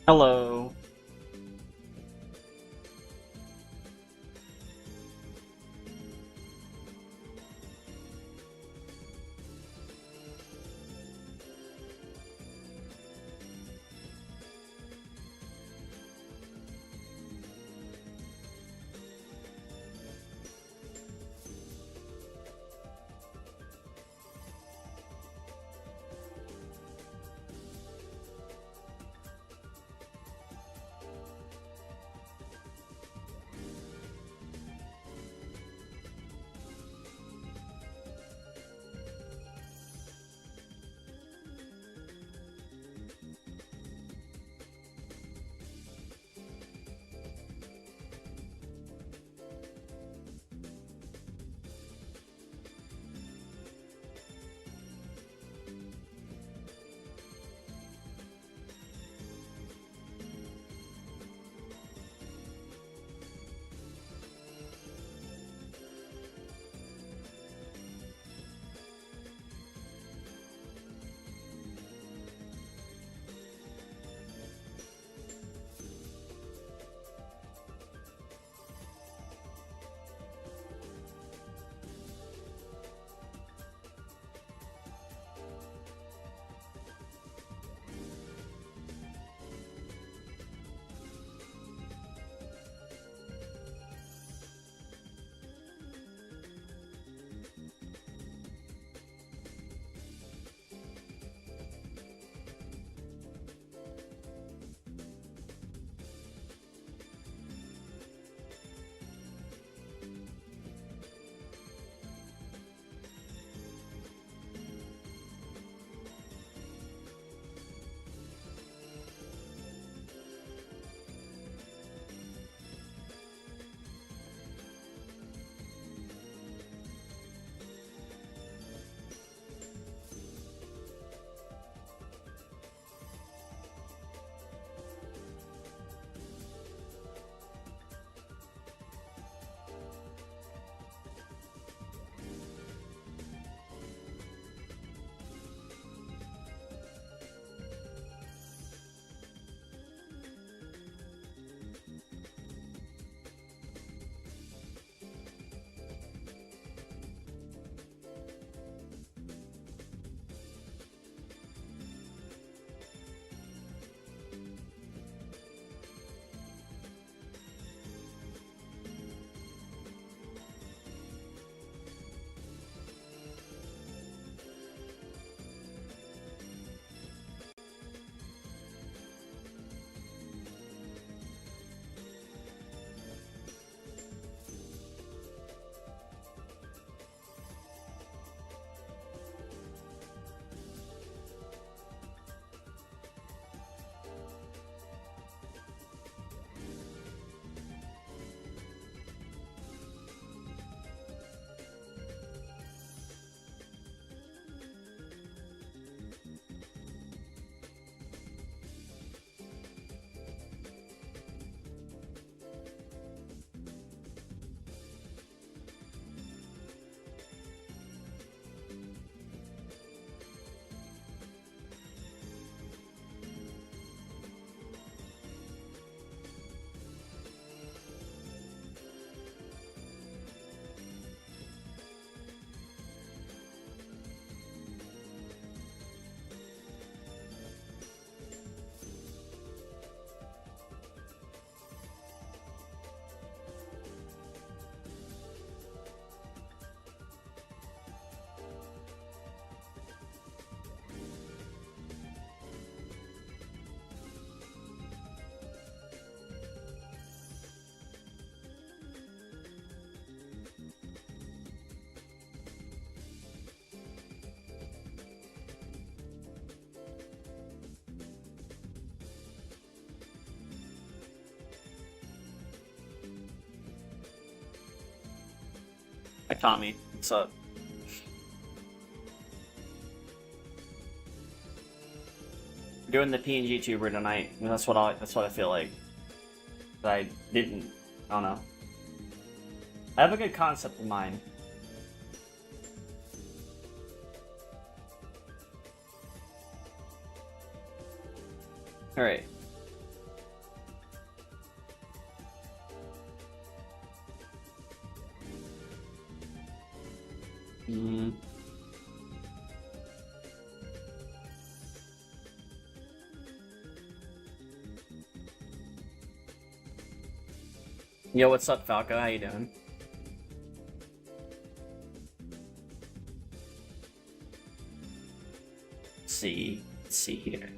Hello. Hi, Tommy. What's up? We're doing the PNG tuber tonight. I mean, that's what I feel like. But I didn't. I don't know. I have a good concept in mind. All right. Mm. Yo, what's up, Falco? How you doing? Let's see here.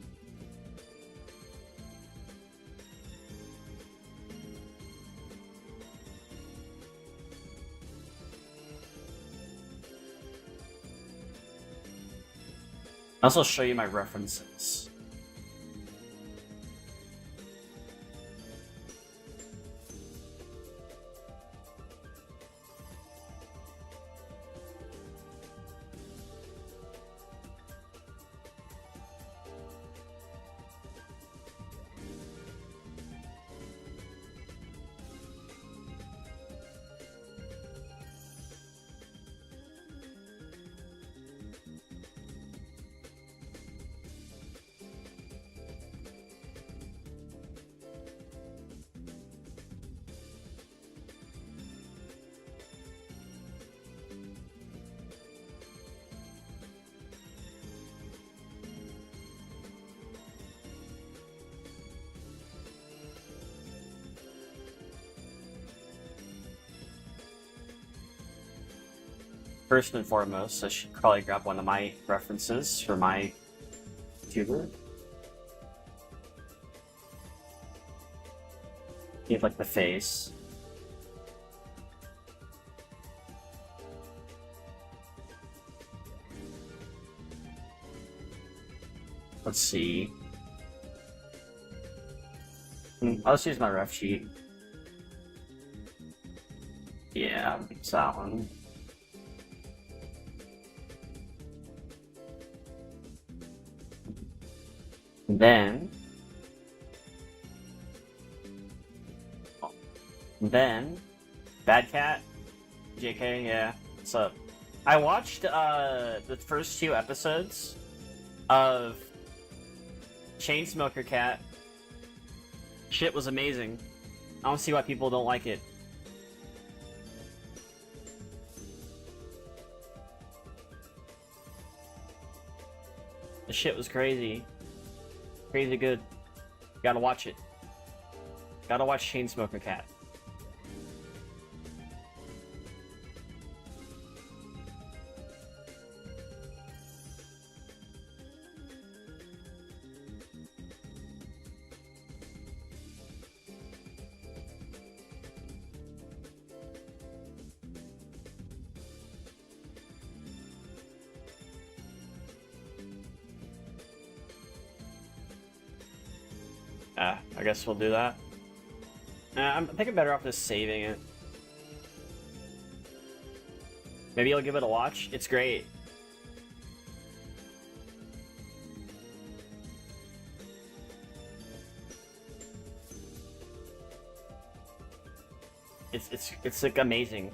I'll also show you my references. First and foremost, I should probably grab one of my references for my tuber. You have like the face. Let's see. I'll just use my ref sheet. Yeah, it's that one. Then, Bad Cat, JK, yeah, what's up? I watched the first 2 episodes of Chainsmoker Cat. Shit was amazing. I don't see why people don't like it. The shit was crazy. Crazy good. Gotta watch it. Gotta watch Chainsmoker Cat. I guess we'll do that. I'm thinking better off just saving it. Maybe you'll give it a watch. It's great. It's like amazing.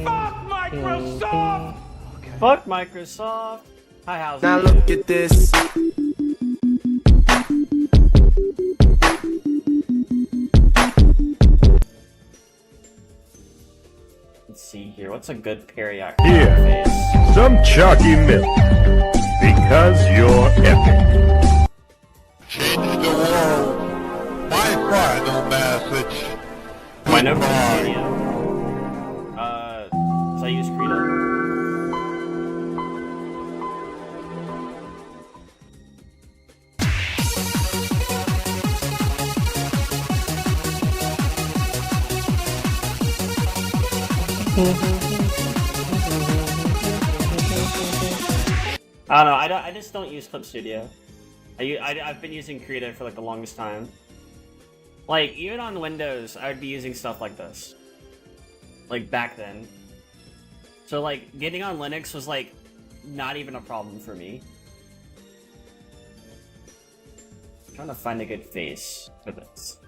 Fuck Microsoft! Fuck Microsoft! Hi, how's it? Now look at this. Let's see here. What's a good periac Here. face? Some chalky milk. Because you're epic. Change the world. My final message. I know from Studio. So I use Krita. I don't know. I just don't use Clip Studio. I've been using Krita for like the longest time. Like even on Windows, I would be using stuff like this. like back then. So like getting on Linux was like not even a problem for me. I'm trying to find a good face for this.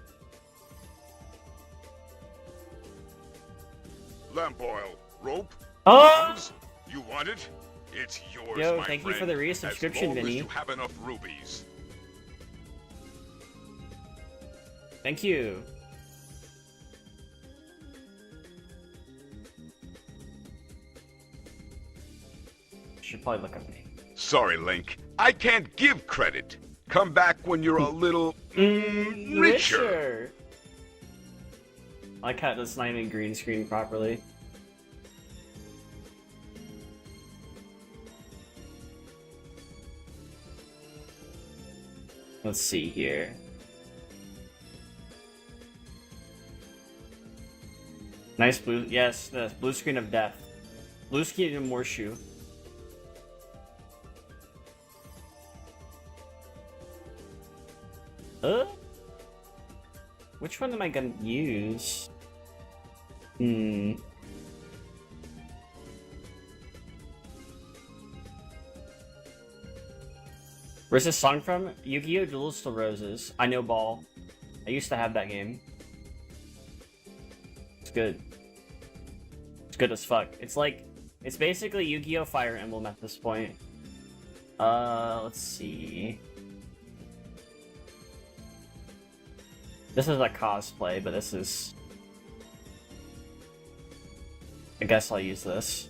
Lamp oil, rope, Oh! guns. You want it? It's yours, Yo, my thank you friend, for the resubscription, as long Vinny. as you have enough rubies. Thank you. Should probably look at me. Sorry, Link. I can't give credit. Come back when you're a little richer. I like how it's not even green screen properly. Let's see here. Nice blue, yes, the blue screen of death. Blue screen of Morshu. Which one am I gonna use? Where's this song from? Yu-Gi-Oh! Duels to Roses. I know Ball. I used to have that game. It's good. It's good as fuck. It's like, it's basically Yu-Gi-Oh! Fire Emblem at this point. Let's see. This is a cosplay, but this is... I guess I'll use this.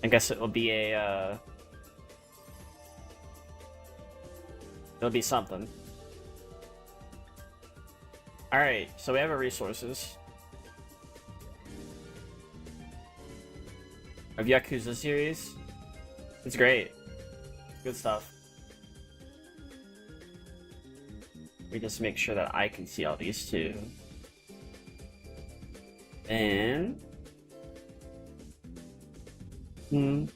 I guess it will be a, it'll be something. Alright, so we have our resources. Of Yakuza series. It's great. Good stuff. Let me just make sure that I can see all these too. And... There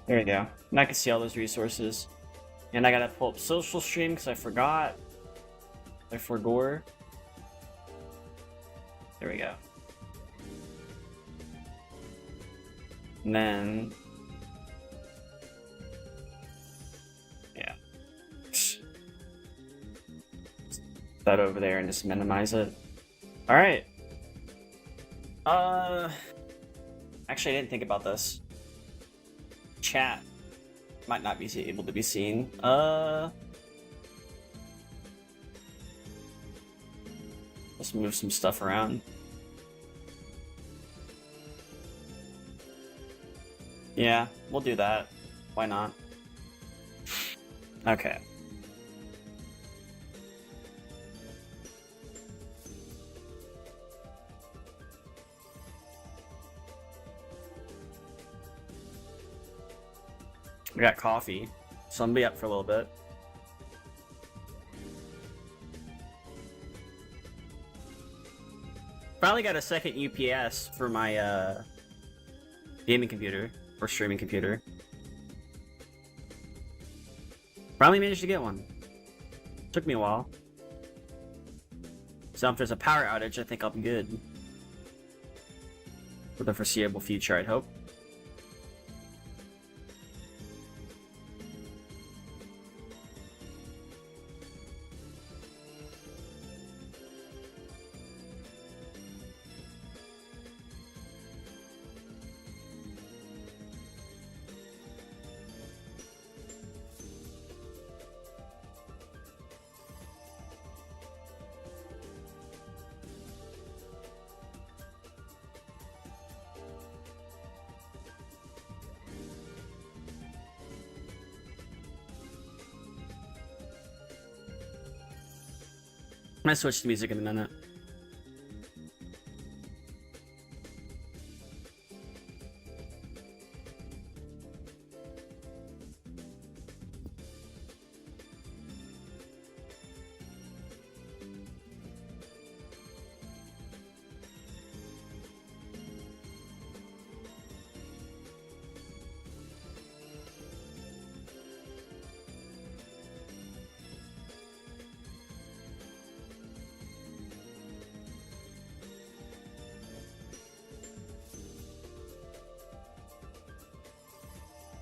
we go. And I can see all those resources. And I gotta pull up social stream because I forgot. I forgot. There we go. And then... yeah. That over there and just minimize it. Alright. Actually, I didn't think about this. Chat might not be able to be seen. Let's move some stuff around. Yeah, we'll do that. Why not? Okay. We got coffee, so I'm gonna be up for a little bit. Finally got a second UPS for my gaming computer, or streaming computer. Finally managed to get one. Took me a while. So if there's a power outage, I think I'll be good. For the foreseeable future, I'd hope. gonna switch to music in a minute.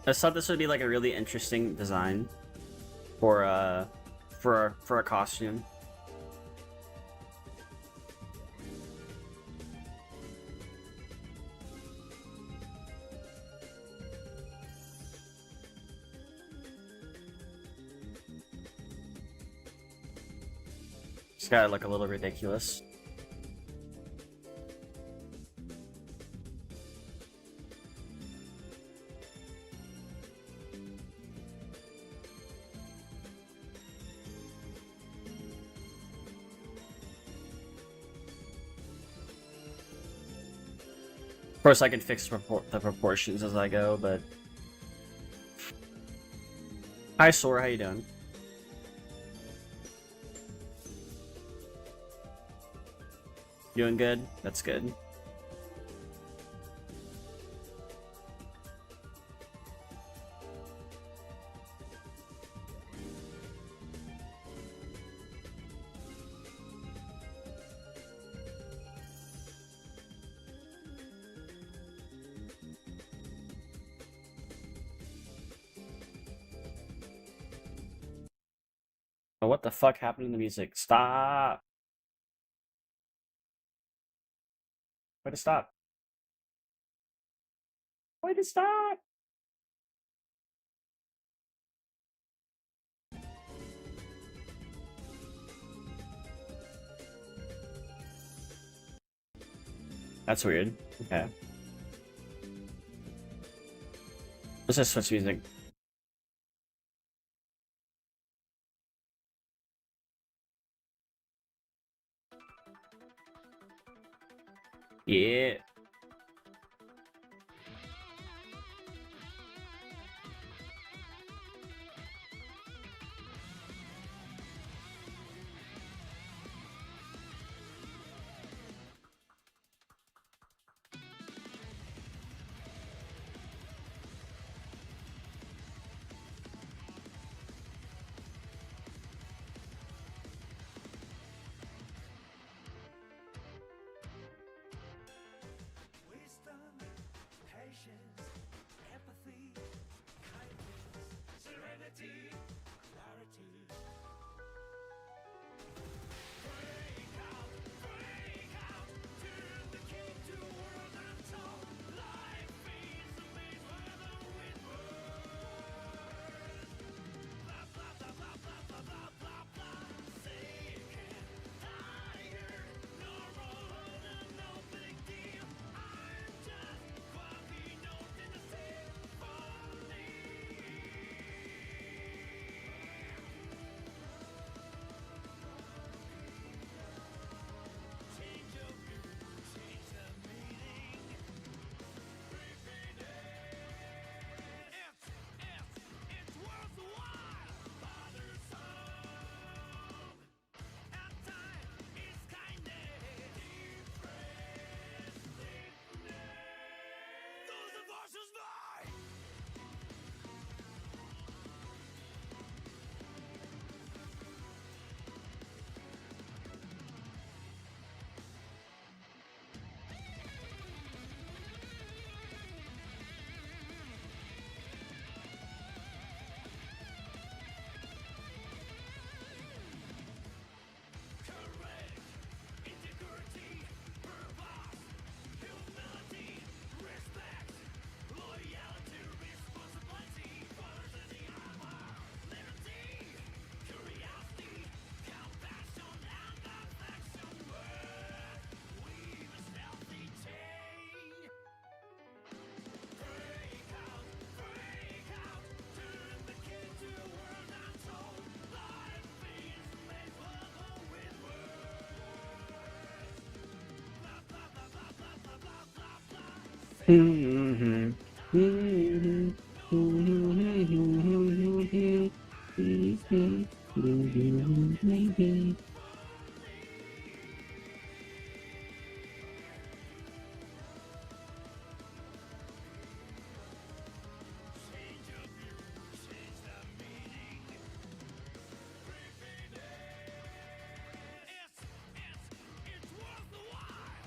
I thought this would be like a really interesting design for a costume. It's gotta look a little ridiculous. Of course, I can fix the proportions as I go, but... Hi, Sora, how you doing? Doing good? That's good. Oh, what the fuck happened to the music? Stop! Way to stop. Way to stop! That's weird. Okay. Let's just switch music. Yeah.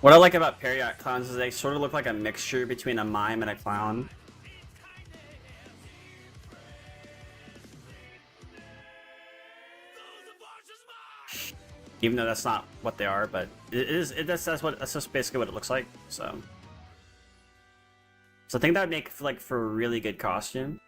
What I like about Period clowns is they sort of look like a mixture between a mime and a clown. Even though that's not what they are, but that's just basically what it looks like. So I think that would make like for a really good costume.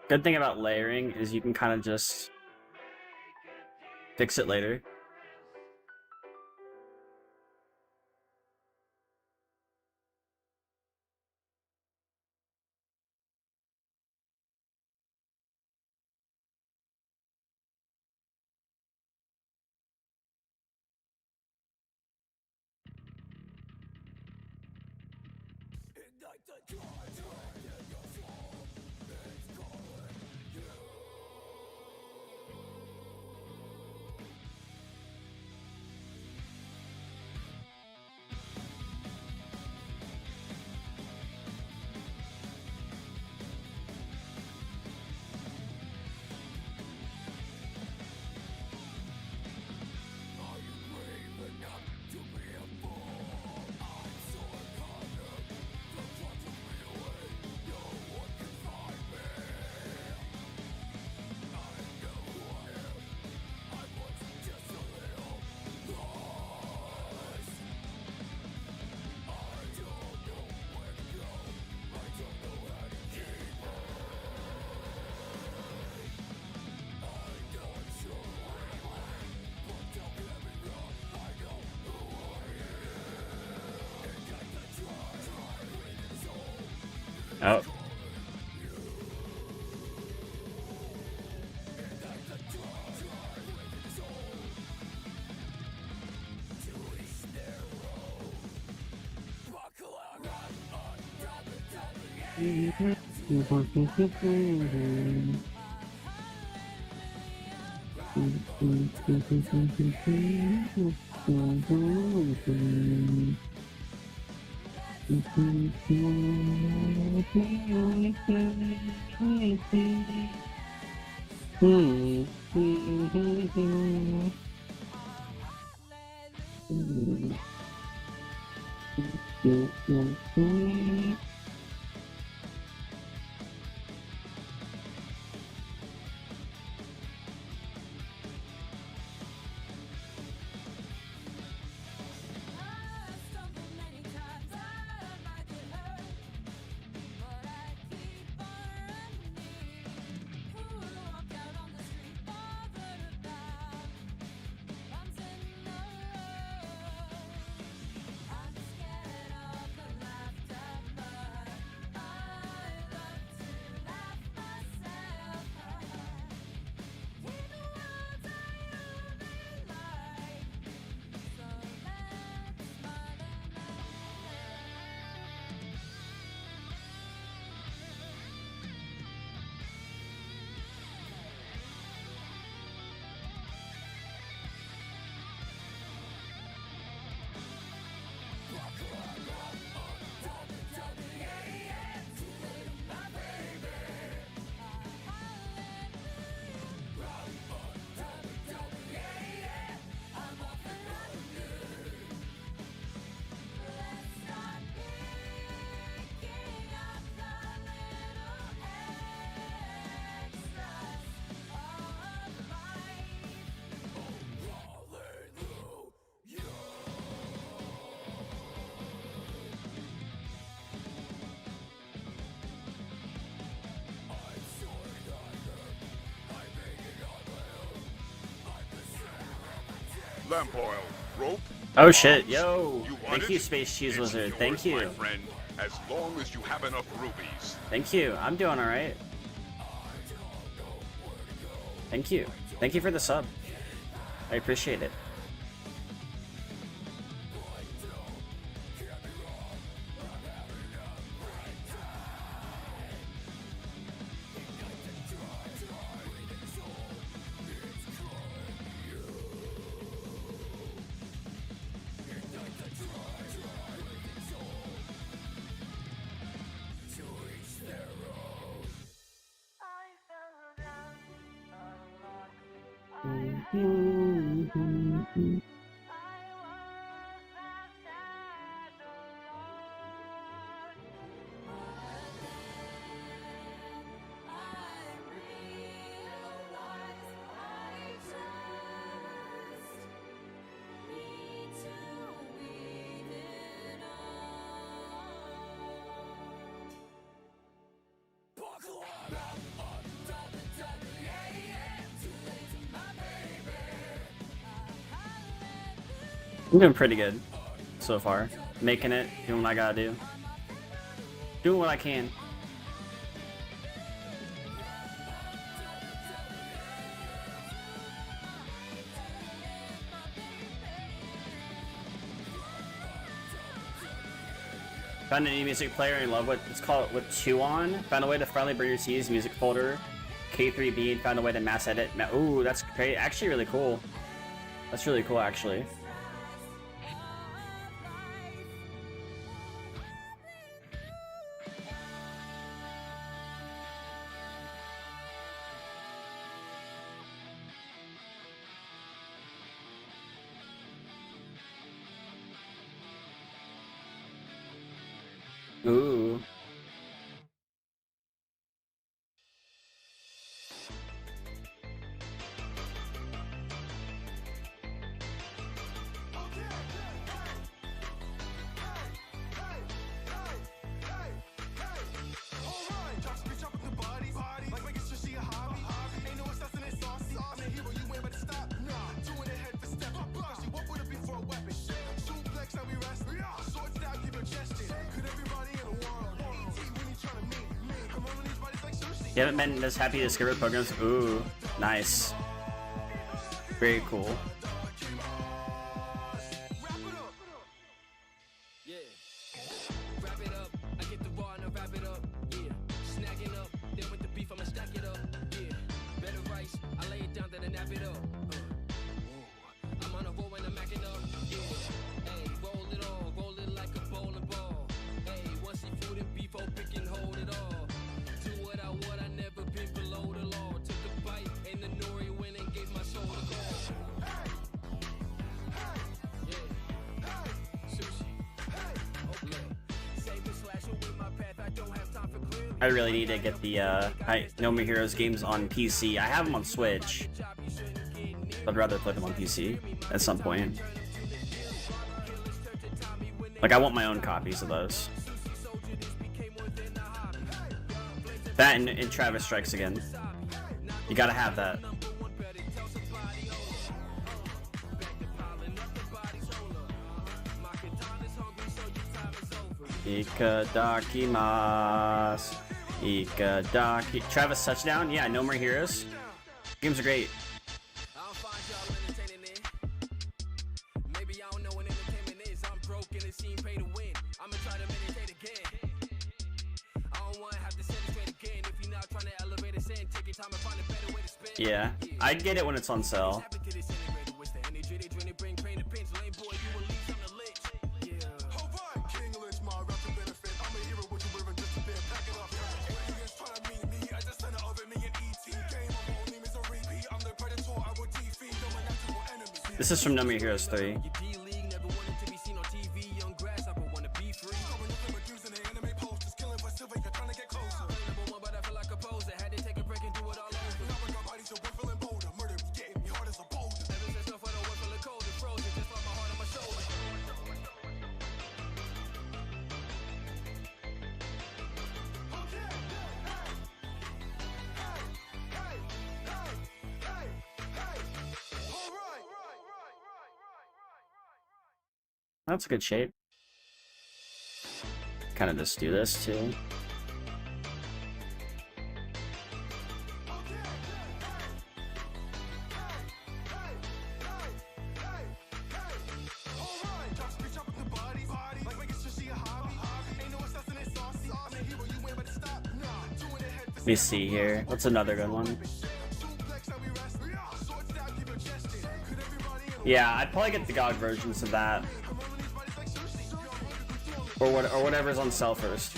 Good thing about layering is you can kind of just fix it later. Oh. Lamp oil, rope. Oh shit, arms. yo! You want Thank it? you, Space Cheese It's Wizard. yours, Thank you. my friend, as long as you have enough rubies. Thank you. I'm doing alright. Thank you. Thank you for the sub. I appreciate it. I'm doing pretty good so far. Making it, doing what I gotta do. Doing what I can. Found a new music player and love what it's called with Chew On. Found a way to finally bring your C's music folder K3B and found a way to mass edit. Ooh, that's great. Actually really cool. That's really cool actually. Ooh. You haven't been as happy to discover programs? Ooh, nice. Very cool. I really need to get the No More Heroes games on PC. I have them on Switch. I'd rather play them on PC at some point. Like, I want my own copies of those. That and Travis Strikes Again. You gotta have that. Ikadakimasu. Ikadaki. Travis Touchdown? Yeah, No More Heroes. Games are great. Yeah, I'd get it when it's on sale. This is from No More Heroes 3. That's a good shape. Kind of just do this too. Let me see here. What's another good one? Yeah, I'd probably get the GOG versions of that. Or whatever's on sale first.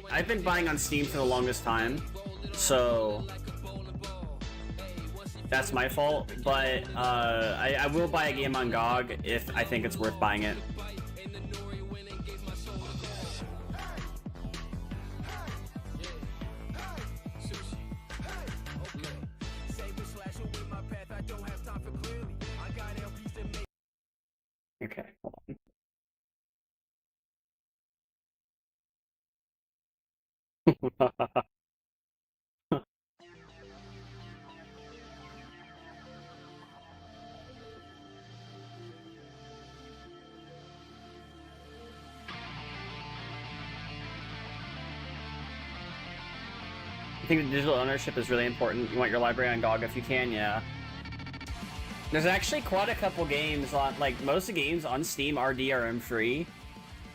I've been buying on Steam for the longest time, so that's my fault, but I will buy a game on GOG if I think it's worth buying it. Okay, hold on. I think the digital ownership is really important. You want your library on GOG if you can, yeah. There's actually quite a couple games on, like, most of the games on Steam are DRM free.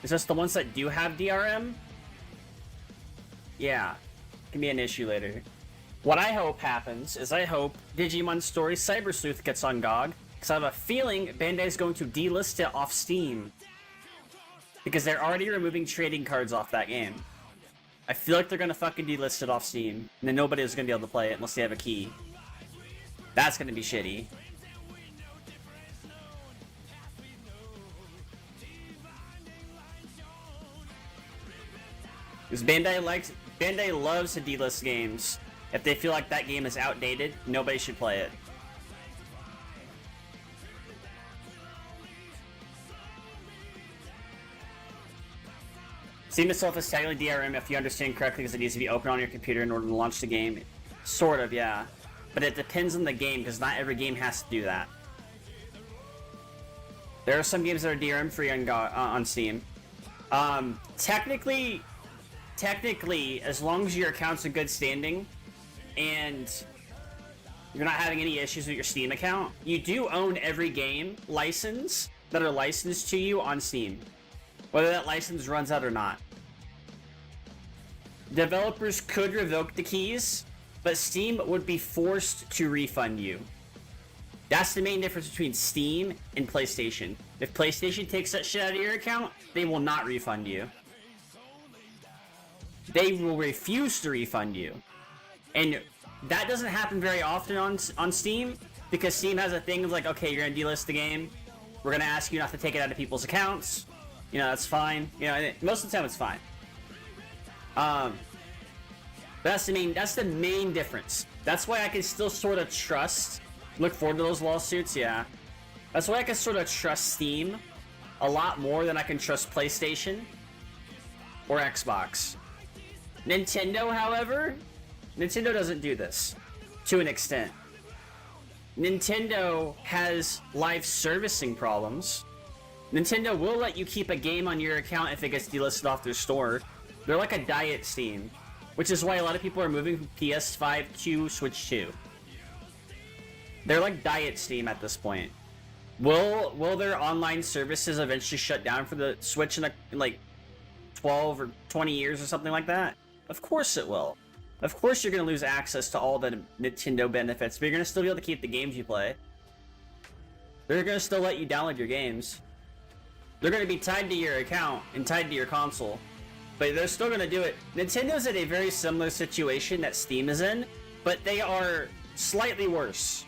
It's just the ones that do have DRM, yeah, can be an issue later. What I hope happens is I hope Digimon Story Cyber Sleuth gets on GOG, because I have a feeling Bandai's going to delist it off Steam. Because they're already removing trading cards off that game. I feel like they're gonna fucking delist it off Steam, and then nobody is gonna be able to play it unless they have a key. That's gonna be shitty. Because Bandai loves to delist games. If they feel like that game is outdated, nobody should play it. Steam itself is technically DRM if you understand correctly, because it needs to be open on your computer in order to launch the game. Sort of, yeah. But it depends on the game, because not every game has to do that. There are some games that are DRM free on Steam. Technically, as long as your account's in good standing, and you're not having any issues with your Steam account, you do own every game license that are licensed to you on Steam, whether that license runs out or not. Developers could revoke the keys, but Steam would be forced to refund you. That's the main difference between Steam and PlayStation. If PlayStation takes that shit out of your account, they will not refund you. they will refuse to refund you. And that doesn't happen very often on Steam, because Steam has a thing of like, okay, you're gonna delist the game, we're gonna ask you not to take it out of people's accounts, you know, that's fine, you know, and most of the time it's fine. But that's the main difference. That's why I can still sort of look forward to those lawsuits, yeah. That's why I can sort of trust Steam a lot more than I can trust PlayStation or Xbox. Nintendo, however, Nintendo doesn't do this to an extent. Nintendo has live servicing problems. Nintendo will let you keep a game on your account if it gets delisted off their store. They're like a diet Steam, which is why a lot of people are moving from PS5 to Switch 2. They're like diet Steam at this point. Will their online services eventually shut down for the Switch in like 12 or 20 years or something like that? Of course it will. Of course you're going to lose access to all the Nintendo benefits, but you're going to still be able to keep the games you play. They're going to still let you download your games. They're going to be tied to your account and tied to your console, but they're still going to do it. Nintendo's in a very similar situation that Steam is in, but they are slightly worse.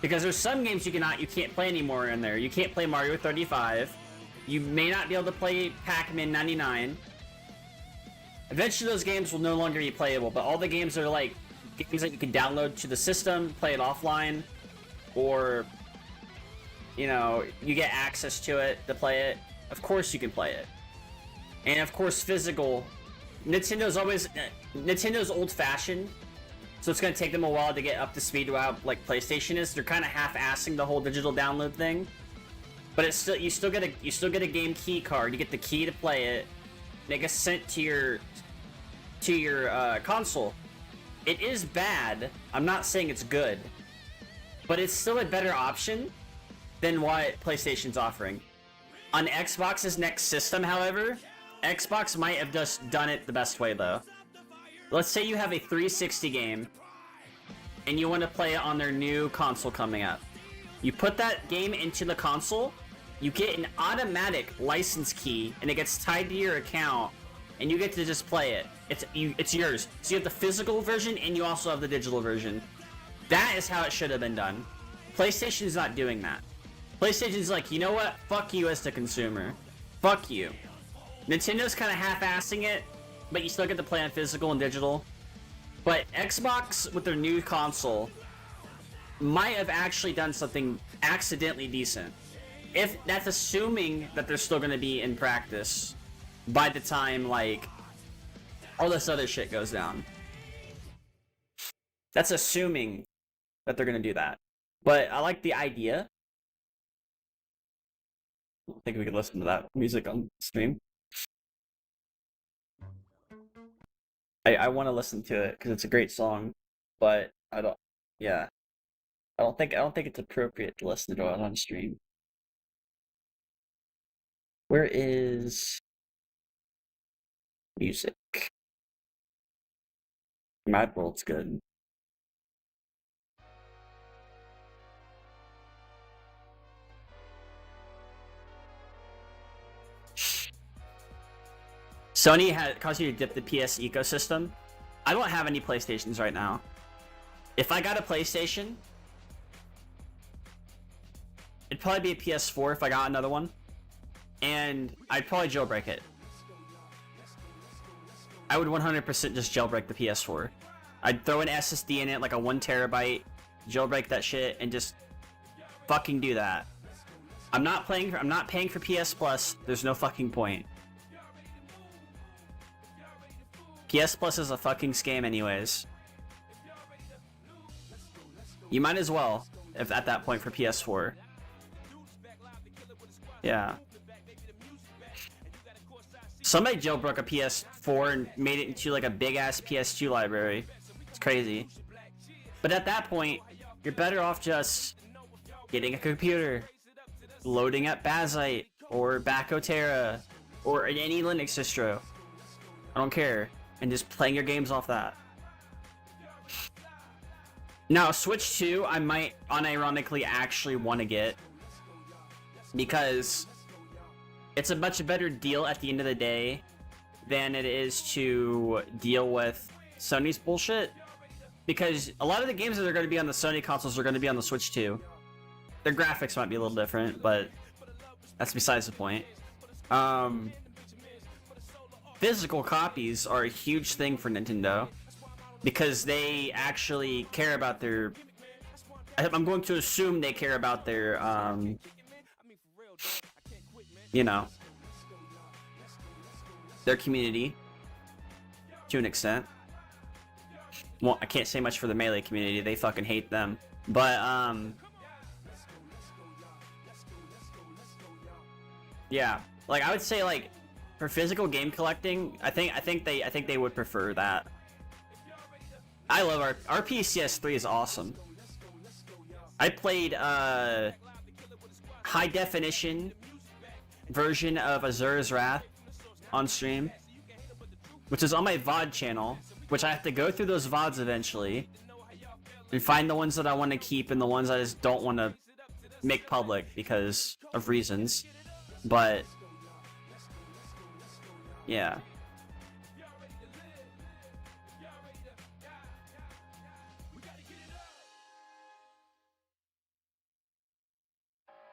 Because there's some games you can't play anymore in there. You can't play Mario 35. You may not be able to play Pac-Man 99. Eventually those games will no longer be playable, but all the games are like games that you can download to the system, play it offline, or, you know, you get access to it to play it. Of course you can play it. And of course physical. Nintendo's old-fashioned, so it's going to take them a while to get up to speed to how like PlayStation is. They're kind of half-assing the whole digital download thing. But it's still you still get a game key card. You get the key to play it. And it gets sent to your console. It is bad. I'm not saying it's good, but it's still a better option than what PlayStation's offering. On Xbox's next system, however, Xbox might have just done it the best way though. Let's say you have a 360 game and you want to play it on their new console coming up. You put that game into the console, you get an automatic license key, and it gets tied to your account, and you get to just play it. It's yours. So you have the physical version, and you also have the digital version. That is how it should have been done. PlayStation's not doing that. PlayStation's like, you know what? Fuck you as the consumer. Fuck you. Nintendo's kind of half-assing it, but you still get to play on physical and digital. But Xbox, with their new console, might have actually done something accidentally decent. If that's assuming that they're still going to be in practice by the time, like, all this other shit goes down. That's assuming that they're going to do that. But I like the idea. I don't think we could listen to that music on stream. I want to listen to it because it's a great song, but I don't think it's appropriate to listen to it on stream. Where is music? Mad World's good. Sony caused you to dip the PS ecosystem. I don't have any PlayStations right now. If I got a PlayStation, it'd probably be a PS4 if I got another one. And I'd probably jailbreak it. I would 100% just jailbreak the PS4. I'd throw an SSD in it, like a 1 terabyte, jailbreak that shit, and just fucking do that. I'm not paying for PS Plus. There's no fucking point. PS Plus is a fucking scam anyways. You might as well, if at that point, for PS4. Yeah. Somebody jailbroke a PS4 and made it into like a big ass PS2 library. It's crazy. But at that point, you're better off just getting a computer, loading up Bazite or Bacotera or any Linux distro. I don't care. And just playing your games off that. Now, Switch 2, I might unironically actually want to get, because it's a much better deal at the end of the day than it is to deal with Sony's bullshit. Because a lot of the games that are going to be on the Sony consoles are going to be on the Switch too. Their graphics might be a little different, but that's besides the point. Physical copies are a huge thing for Nintendo because they actually care about their... I'm going to assume they care about their, you know, their community to an extent. Well, I can't say much for the Melee community. They fucking hate them. But, yeah. Like, I would say, like, for physical game collecting, I think they would prefer that. I love our PCS3 is awesome. I played high definition version of Azura's Wrath on stream, which is on my VOD channel, which I have to go through those VODs eventually and find the ones that I want to keep and the ones I just don't want to make public because of reasons. But yeah.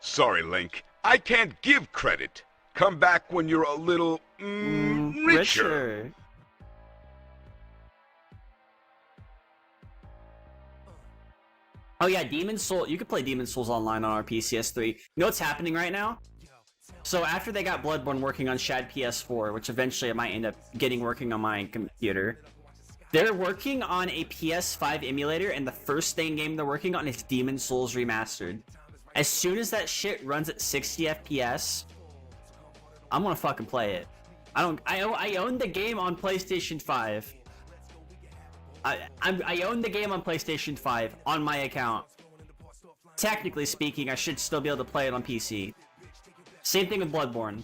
Sorry, Link. I can't give credit. Come back when you're a little richer. Oh yeah, Demon's Souls. You could play Demon's Souls online on our PCS3. You know what's happening right now? So after they got Bloodborne working on Shad PS4, which eventually I might end up getting working on my computer, they're working on a PS5 emulator, and the first game they're working on is Demon's Souls Remastered. As soon as that shit runs at 60 FPS, I'm gonna fucking play it. I own the game on PlayStation 5. I own the game on PlayStation 5 on my account. Technically speaking, I should still be able to play it on PC. Same thing with Bloodborne.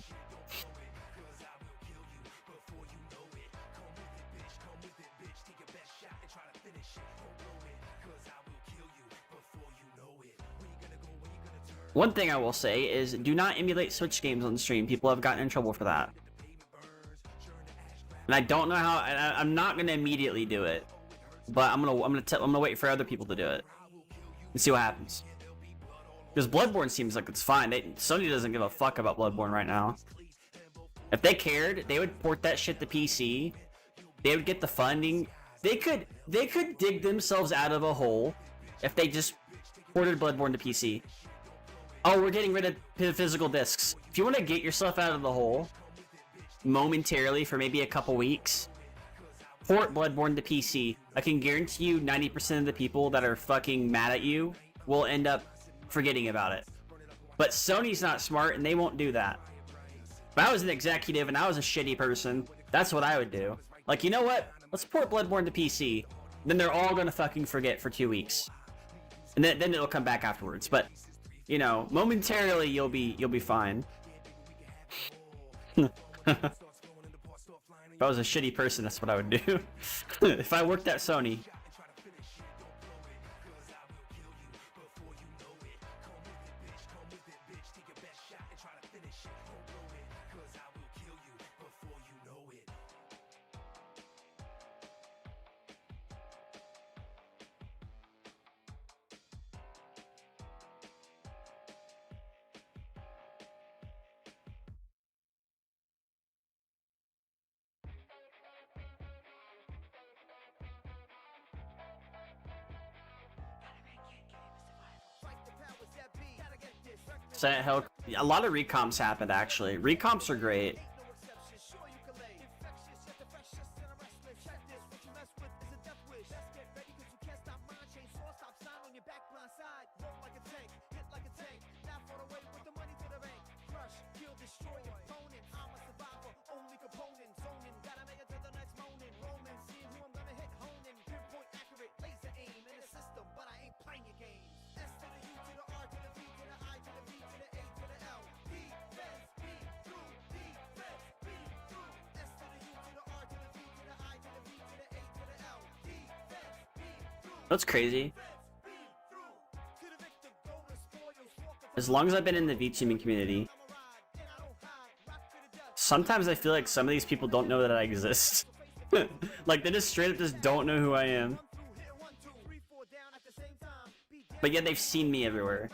One thing I will say is do not emulate Switch games on stream. People have gotten in trouble for that. And I don't know how. I'm not gonna immediately do it, but I'm gonna wait for other people to do it and see what happens. Because Bloodborne seems like it's fine. Sony doesn't give a fuck about Bloodborne right now. If they cared, they would port that shit to PC. They would get the funding. They could dig themselves out of a hole if they just ported Bloodborne to PC. Oh, we're getting rid of physical discs. If you want to get yourself out of the hole momentarily for maybe a couple weeks, port Bloodborne to PC. I can guarantee you 90% of the people that are fucking mad at you will end up forgetting about it. But Sony's not smart and they won't do that. If I was an executive and I was a shitty person, that's what I would do. Like, you know what? Let's port Bloodborne to PC. Then they're all gonna fucking forget for 2 weeks. And then it'll come back afterwards. But you know, momentarily you'll be fine. If I was a shitty person, that's what I would do. If I worked at Sony. Silent Hill, a lot of recomps happened actually. Recomps are great. That's crazy. As long as I've been in the VTubing community, Sometimes I feel like some of these people don't know that I exist. Like, they just straight up just don't know who I am. But yet they've seen me everywhere.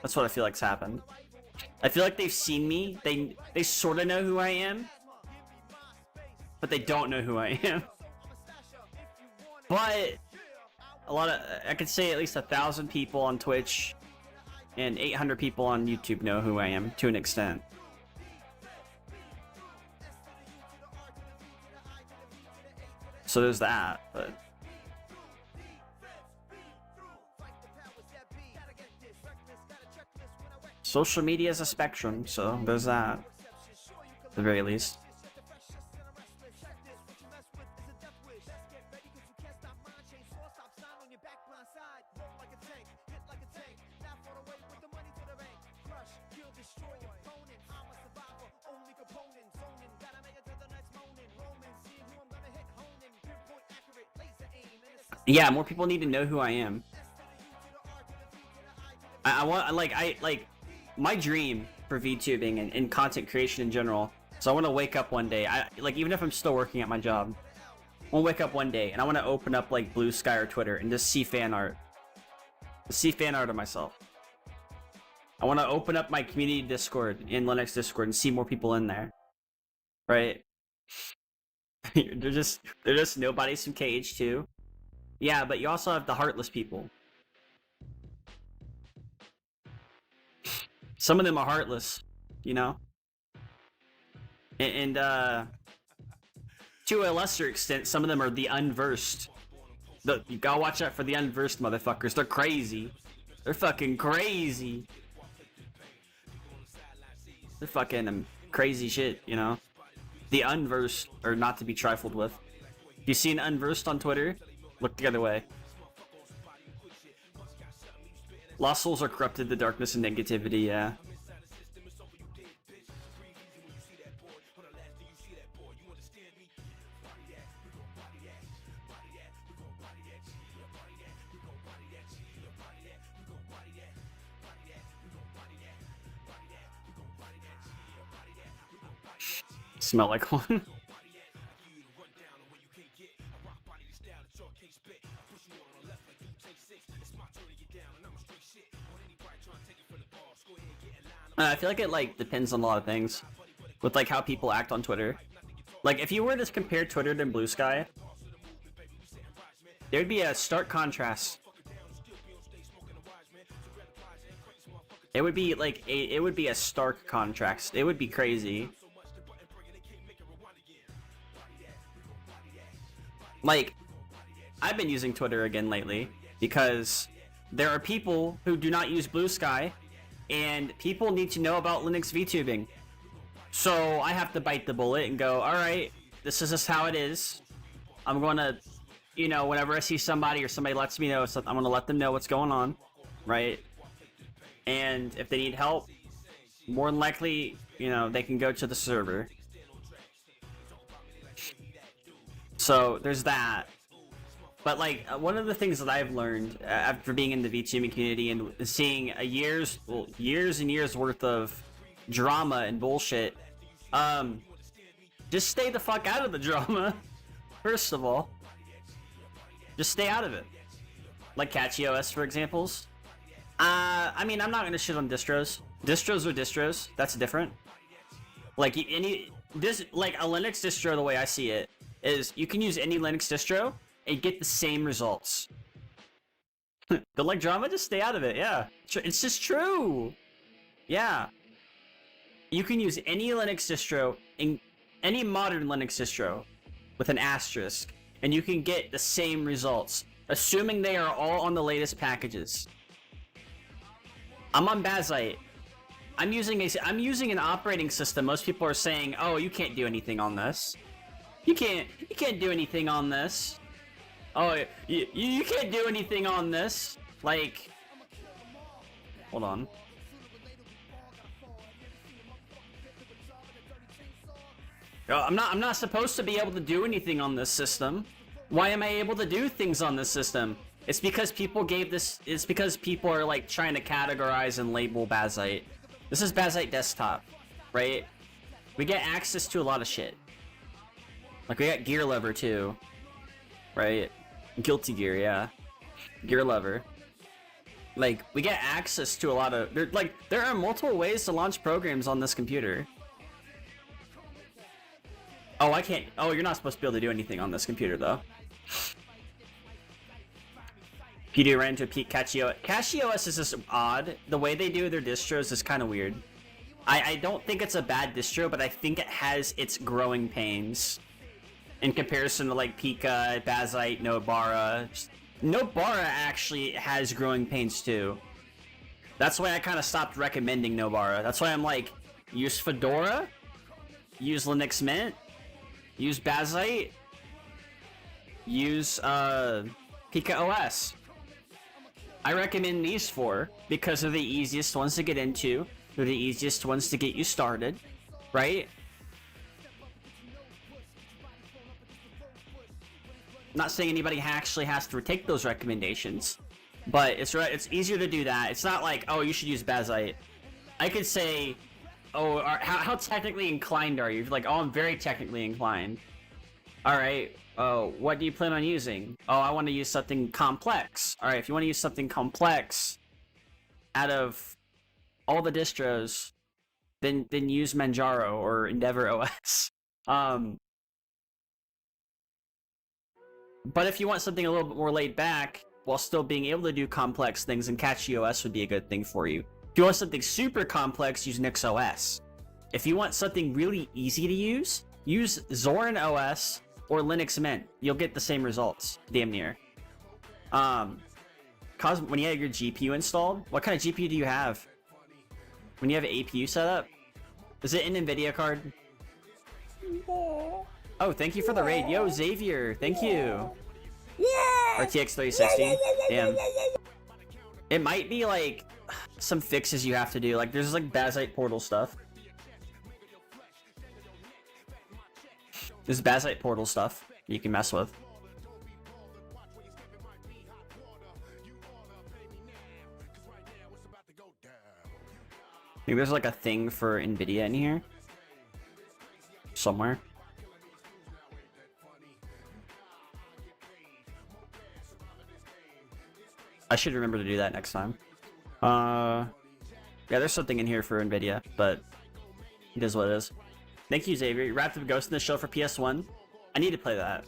That's what I feel like's happened. I feel like they've seen me. They sort of know who I am, but they don't know who I am. But a lot of, I could say at least 1,000 people on Twitch and 800 people on YouTube know who I am to an extent. So there's that, but social media is a spectrum, so there's that, at the very least. Yeah, more people need to know who I am. I want, like, my dream for VTubing and content creation in general. So I want to wake up one day, like, even if I'm still working at my job, I want to wake up one day and I want to open up like Blue Sky or Twitter and just see fan art. See fan art of myself. I want to open up my community Discord in Linux Discord and see more people in there. Right? they're just nobodies from KH2. Yeah, but you also have the heartless people. Some of them are heartless, you know? And to a lesser extent, some of them are the unversed. You gotta watch out for the unversed motherfuckers. They're crazy. They're fucking crazy. They're fucking crazy shit, you know? The unversed are not to be trifled with. If you see an unversed on Twitter, look the other way. Lost souls are corrupted, the darkness and negativity, yeah. Smell like one. I feel like it like depends on a lot of things with like how people act on Twitter. Like if you were to compare Twitter to Blue Sky, there'd be a stark contrast. It would be like it would be a stark contrast. It would be crazy. Like, I've been using Twitter again lately because there are people who do not use Blue Sky, and people need to know about Linux VTubing. So I have to bite the bullet and go, alright, this is just how it is. I'm gonna, you know, whenever I see somebody or somebody lets me know, I'm gonna let them know what's going on, right? And if they need help, more than likely, you know, they can go to the server. So there's that. But like one of the things that I've learned after being in the VTubing community and seeing a years and years worth of drama and bullshit, just stay the fuck out of the drama. First of all, just stay out of it. Like CatchyOS, for examples. I mean, I'm not gonna shit on distros. Distros are distros. That's different. Like like a Linux distro, the way I see it, is you can use any Linux distro and get the same results. Don't like drama? Just stay out of it, yeah. It's just true. Yeah. You can use any Linux distro, any modern Linux distro, with an asterisk, and you can get the same results, assuming they are all on the latest packages. I'm on Bazzite. I'm using an operating system. Most people are saying, "Oh, you can't do anything on this. You can't do anything on this. Oh, you can't do anything on this." Like, hold on. I'm not supposed to be able to do anything on this system. Why am I able to do things on this system? It's because people it's because people are like trying to categorize and label Bazzite. This is Bazzite desktop, right? we get access to a lot of shit. Like, we got Gear Lever too, right? Guilty Gear, yeah. Gear Lever. Like, we get access to a lot of... there are multiple ways to launch programs on this computer. Oh, I can't... Oh, you're not supposed to be able to do anything on this computer, though. PD ran into a peak CatchyOS. CatchyOS is just odd. The way they do their distros is kind of weird. I don't think it's a bad distro, but I think it has its growing pains in comparison to like Pika, Bazite, Nobara. Nobara actually has growing pains too. That's why I kind of stopped recommending Nobara. That's why I'm like, use Fedora, use Linux Mint, use Bazite, use Pika OS. I recommend these 4 because they're the easiest ones to get into. They're the easiest ones to get you started, right? Not saying anybody actually has to take those recommendations, but it's easier to do that. It's not like, oh, you should use Bazite. I could say, oh, how technically inclined are you? Like, oh, I'm very technically inclined. All right. Oh, what do you plan on using? Oh, I want to use something complex. All right, if you want to use something complex, out of all the distros, then use Manjaro or Endeavor OS. But if you want something a little bit more laid back while still being able to do complex things, then CatchyOS would be a good thing for you. If you want something super complex, use NixOS. If you want something really easy to use Zorin OS or Linux Mint. You'll get the same results, damn near. When you have your GPU installed, what kind of GPU do you have? When you have an APU set up? Is it an NVIDIA card? Oh, thank you for the raid. Yo, Xavier, thank you. RTX 3060. Damn. It might be like some fixes you have to do. Like there's like Bazite portal stuff. There's Bazite portal stuff you can mess with. Maybe there's like a thing for NVIDIA in here. Somewhere. I should remember to do that next time. Yeah, there's something in here for NVIDIA, but it is what it is. Thank you, Xavier. Wrapped up Ghost in the Shell for PS1. I need to play that.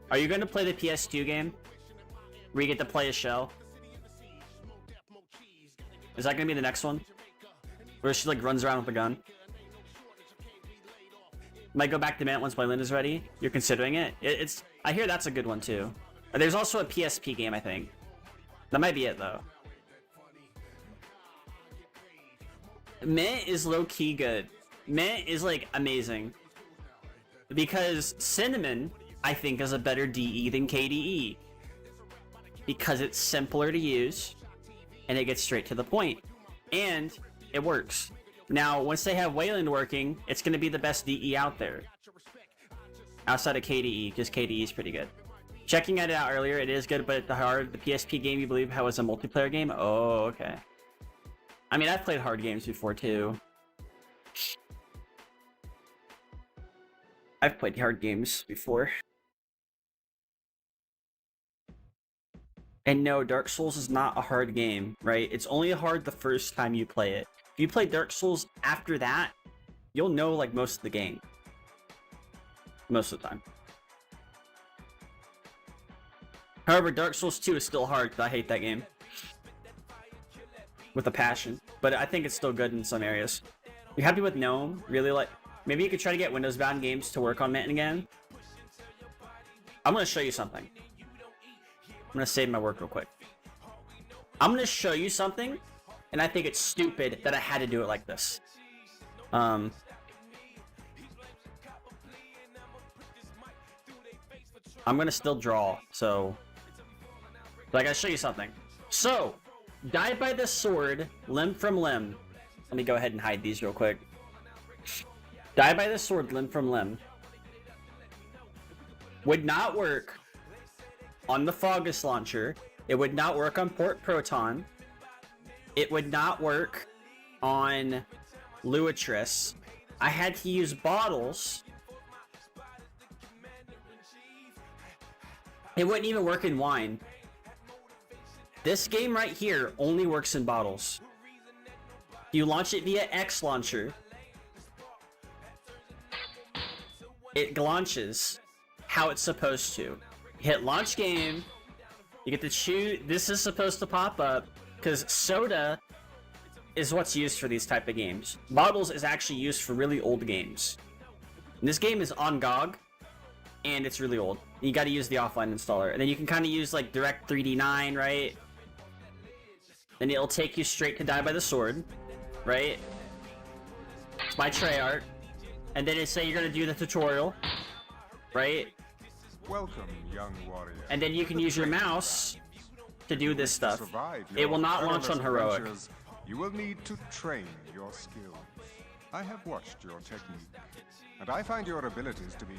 Are you going to play the PS2 game? Where you get to play a shell? Is that going to be the next one? Where she like runs around with a gun? Might go back to Mint once my Lin is ready. You're considering it? I hear that's a good one too. There's also a PSP game, I think. That might be it though. Mint is low-key good. Mint is like amazing. Because Cinnamon, I think, is a better DE than KDE. Because it's simpler to use, and it gets straight to the point. And it works. Now, once they have Wayland working, it's going to be the best DE out there. Outside of KDE, because KDE is pretty good. Checking it out earlier, it is good, but the PSP game you believe was a multiplayer game? Oh, okay. I mean, I've played hard games before, too. I've played hard games before. And no, Dark Souls is not a hard game, right? It's only hard the first time you play it. If you play Dark Souls after that, you'll know like most of the game. Most of the time. However, Dark Souls 2 is still hard because I hate that game. With a passion. But I think it's still good in some areas. You happy with GNOME? Really like... Maybe you could try to get Windows-bound games to work on Mint again. I'm going to show you something. I'm going to save my work real quick. I'm going to show you something, and I think it's stupid that I had to do it like this. I'm going to still draw, so... But I got to show you something. So, Die by the Sword, Limb from Limb. Let me go ahead and hide these real quick. Die by the Sword, Limb from Limb. Would not work on the Fogus launcher. It would not work on Port Proton. It would not work on Luatris. I had to use bottles. It wouldn't even work in wine. This game right here only works in bottles. You launch it via X launcher. It launches how it's supposed to. Hit launch game. You get to choose. This is supposed to pop up because soda is what's used for these type of games. Bottles is actually used for really old games. And this game is on GOG, and it's really old. You got to use the offline installer, and then you can kind of use like Direct 3D9, right? Then it'll take you straight to Die by the Sword, right? It's by Treyarch, and then it say you're gonna do the tutorial, right? Welcome, young warrior. And then you can use your mouse to do this stuff. It will not launch on Heroic. You will need to train your skills. I have watched your technique, and I find your abilities to be...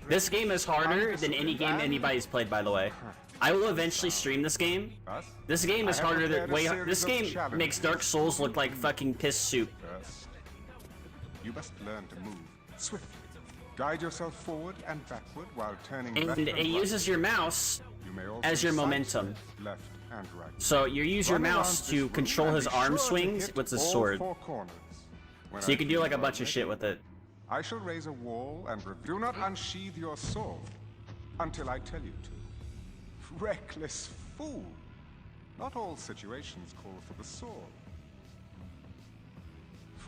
This game is harder than any game anybody's played, by the way. I will eventually stream this game. This game is harder than this game makes Dark Souls look like fucking piss soup. First, you must learn to move swiftly. Guide yourself forward and backward while turning left And and it right. uses your mouse You may also as your sidestep momentum. left and right. So you use your Run around mouse this to room control and his be arm sure to swings hit with his all sword. 4 corners. When So you I can do feel like a you are bunch of ready, shit with it. I shall raise a wall and do not unsheathe your sword until I tell you to. Reckless fool! Not all situations call for the sword.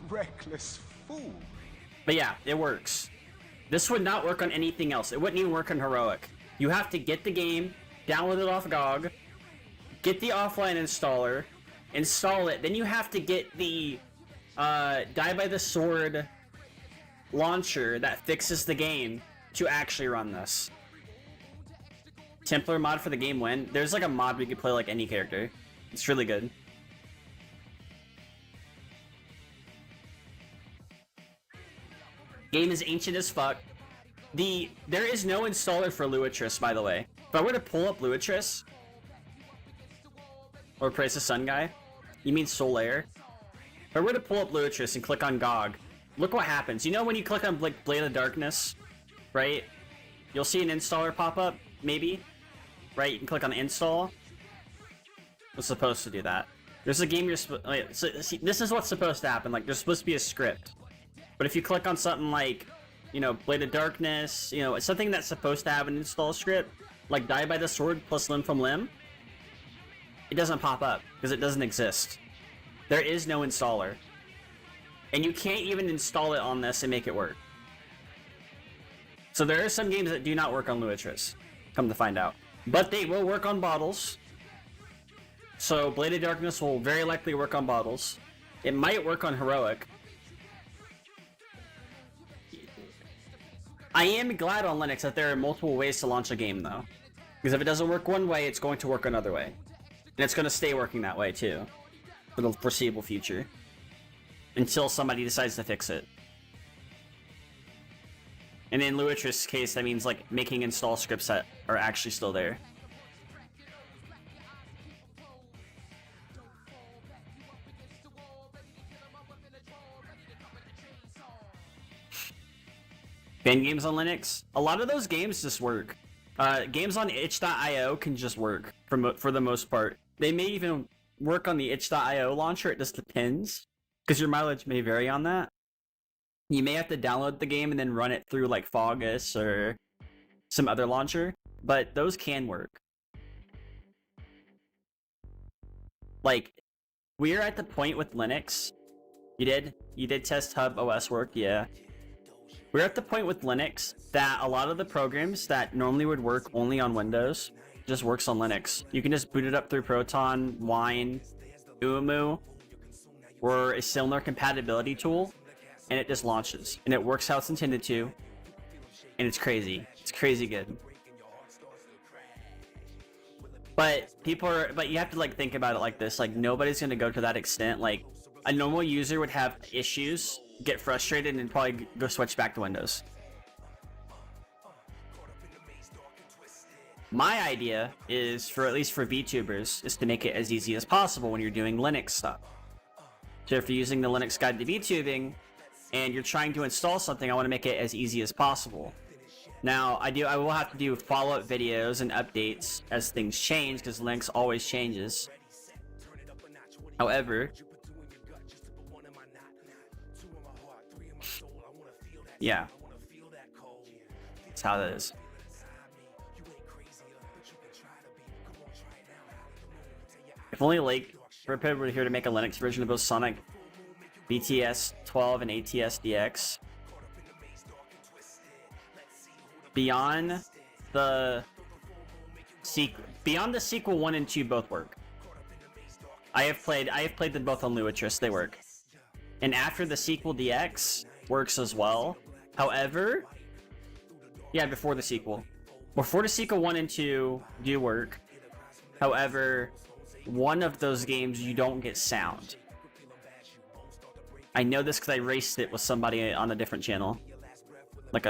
Reckless fool! But yeah, it works. This would not work on anything else. It wouldn't even work on Heroic. You have to get the game, download it off GOG, get the offline installer, install it. Then you have to get the Die by the Sword launcher that fixes the game to actually run this. Templar mod for the game when? There's like a mod where you can play like any character. It's really good. Game is ancient as fuck. There is no installer for Luatris, by the way. If I were to pull up Luatris, or Praise the Sun Guy, you mean Solaire? If I were to pull up Luatris and click on GOG, look what happens. You know when you click on like Blade of Darkness, right? You'll see an installer pop up, maybe, right? You can click on install. It's supposed to do that. There's a game you're see, this is what's supposed to happen. Like there's supposed to be a script, but if you click on something like, you know, Blade of Darkness, you know, something that's supposed to have an install script, like Die by the Sword plus Limb from Limb, it doesn't pop up because it doesn't exist. There is no installer. And you can't even install it on this and make it work. So there are some games that do not work on Luatris, come to find out. But they will work on bottles. So Blade of Darkness will very likely work on bottles. It might work on Heroic. I am glad on Linux that there are multiple ways to launch a game though. Because if it doesn't work one way, it's going to work another way. And it's going to stay working that way too. For the foreseeable future. Until somebody decides to fix it. And in Luatris' case, that means like making install scripts that are actually still there. Fan games on Linux? A lot of those games just work. Games on itch.io can just work for the most part. They may even work on the itch.io launcher, it just depends. Because your mileage may vary on that. You may have to download the game and then run it through like Fogus or some other launcher, but those can work. Like, we're at the point with Linux. You did test Hub OS work, yeah. We're at the point with Linux that a lot of the programs that normally would work only on Windows just works on Linux. You can just boot it up through Proton, Wine, Uemu, or a similar compatibility tool, and it just launches. And it works how it's intended to, and it's crazy. It's crazy good. But but you have to like think about it like this, like nobody's gonna go to that extent. Like a normal user would have issues, get frustrated, and probably go switch back to Windows. My idea is, for at least for VTubers, is to make it as easy as possible when you're doing Linux stuff. So if you're using the Linux Guide to VTubing, and you're trying to install something, I want to make it as easy as possible. Now, I will have to do follow-up videos and updates as things change, because Linux always changes. However, yeah, that's how that is. If only Lake Repair were here to make a Linux version of both Sonic BTS 12 and ATS DX. Beyond the sequel 1 and 2 both work. I have played them both on Luatris, they work. And after the sequel DX works as well. However, yeah, before the sequel 1 and 2 do work. However, one of those games you don't get sound. I know this because I raced it with somebody on a different channel, like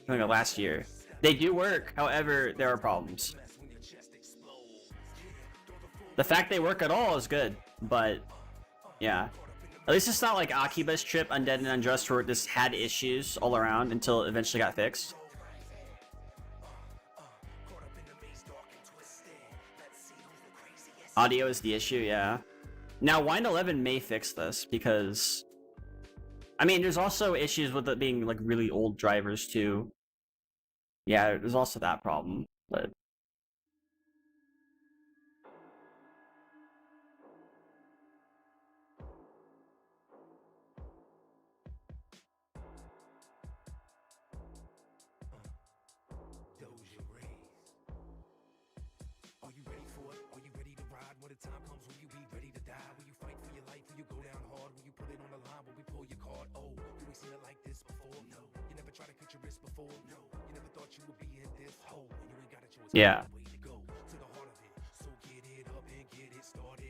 last year. They do work, however, there are problems. The fact they work at all is good, but yeah. At least it's not like Akiba's Trip, Undead and Unjust, where it just had issues all around until it eventually got fixed. Audio is the issue, yeah. Now, Wine 11 may fix this, because I mean, there's also issues with it being like really old drivers too. Yeah, there's also that problem, but yeah.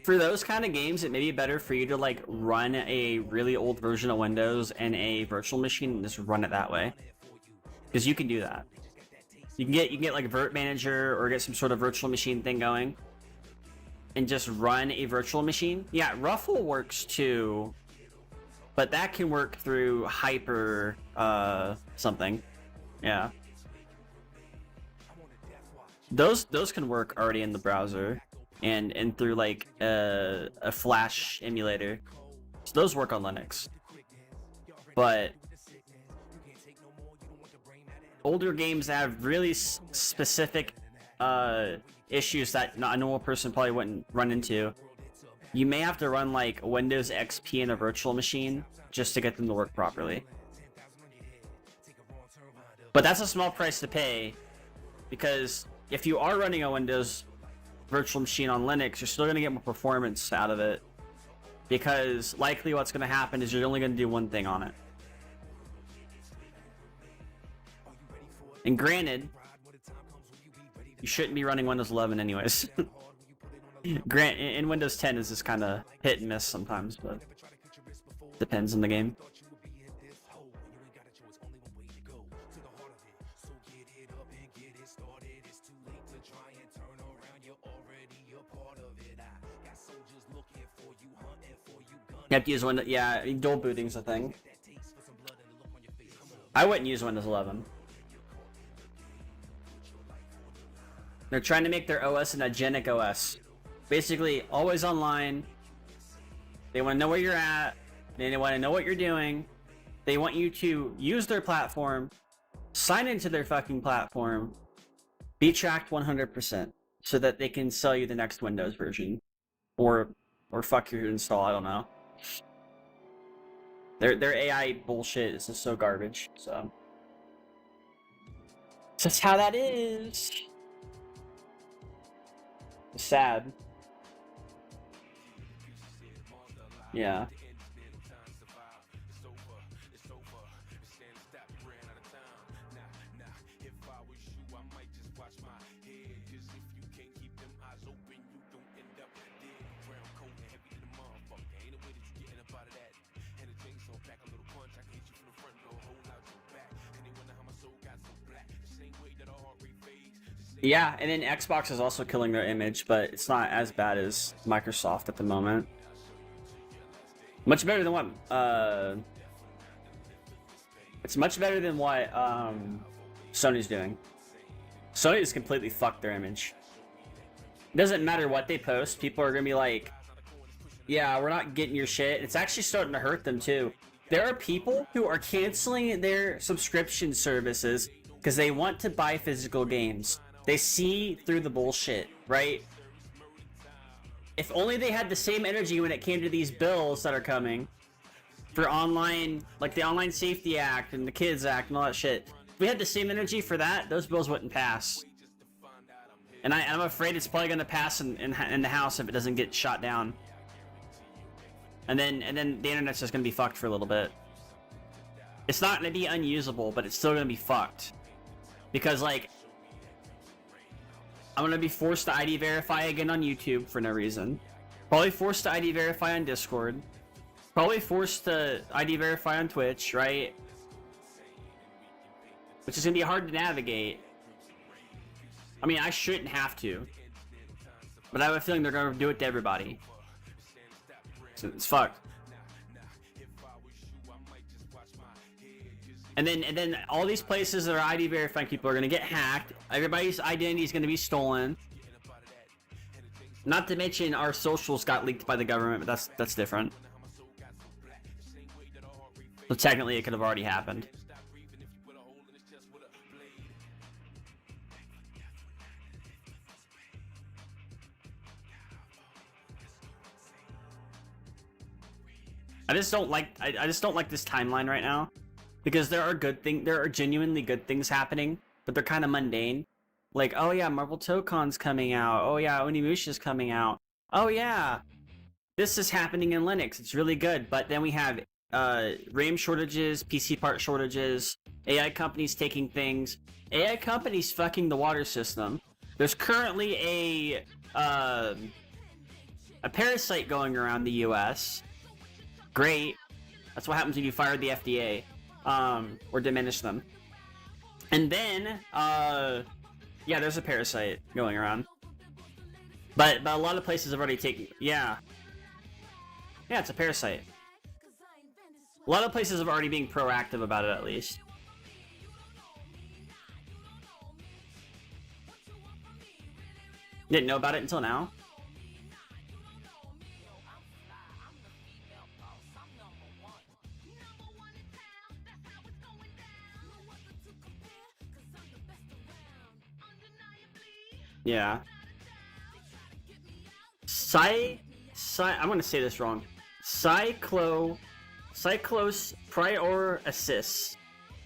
For those kind of games, it may be better for you to like run a really old version of Windows and a virtual machine and just run it that way, because you can do that. You can get like Virt Manager or get some sort of virtual machine thing going, and just run a virtual machine. Yeah, Ruffle works too, but that can work through Hyper something. Yeah. Those can work already in the browser and through like a Flash emulator. So those work on Linux. But older games that have really specific issues that a normal person probably wouldn't run into, you may have to run like Windows XP in a virtual machine just to get them to work properly. But that's a small price to pay, because if you are running a Windows virtual machine on Linux, you're still going to get more performance out of it, because likely what's going to happen is you're only going to do one thing on it. And granted, you shouldn't be running Windows 11 anyways. In Windows 10 is just kind of hit and miss sometimes, but depends on the game. You have to use Windows. Yeah, dual booting's a thing. I wouldn't use Windows 11. They're trying to make their OS an agentic OS. Basically, always online. They want to know where you're at. They want to know what you're doing. They want you to use their platform, sign into their fucking platform, be tracked 100%, so that they can sell you the next Windows version, or fuck your install. I don't know. Their AI bullshit is just so garbage. So that's how that is. It's sad. Yeah. Yeah, and then Xbox is also killing their image, but it's not as bad as Microsoft at the moment. Much better than what It's much better than what Sony's doing. Sony has completely fucked their image. It doesn't matter what they post, people are gonna be like, yeah, we're not getting your shit. It's actually starting to hurt them too. There are people who are canceling their subscription services because they want to buy physical games. They see through the bullshit, right? If only they had the same energy when it came to these bills that are coming for online, like the Online Safety Act and the Kids Act and all that shit. If we had the same energy for that, those bills wouldn't pass. And I'm afraid it's probably going to pass in the House if it doesn't get shot down. And then the internet's just going to be fucked for a little bit. It's not going to be unusable, but it's still going to be fucked. Because, like, I'm going to be forced to ID verify again on YouTube for no reason. Probably forced to ID verify on Discord. Probably forced to ID verify on Twitch, right? Which is going to be hard to navigate. I mean, I shouldn't have to. But I have a feeling they're going to do it to everybody. So it's fucked. And then all these places that are ID verifying people are going to get hacked. Everybody's identity is going to be stolen. Not to mention our socials got leaked by the government, but that's different. So technically it could have already happened. I just don't like this timeline right now, because there are genuinely good things happening, but they're kind of mundane. Like, oh yeah, Marvel Tokon's coming out. Oh yeah, Onimusha's coming out. Oh yeah, this is happening in Linux. It's really good. But then we have RAM shortages, PC part shortages, AI companies taking things, AI companies fucking the water system. There's currently a parasite going around the US. Great. That's what happens when you fire the FDA, or diminish them. And then, yeah, there's a parasite going around. But a lot of places have already taken, yeah, it's a parasite. A lot of places have already been proactive about it, at least. Didn't know about it until now. Yeah. I'm gonna say this wrong. Cyclos prior-assists.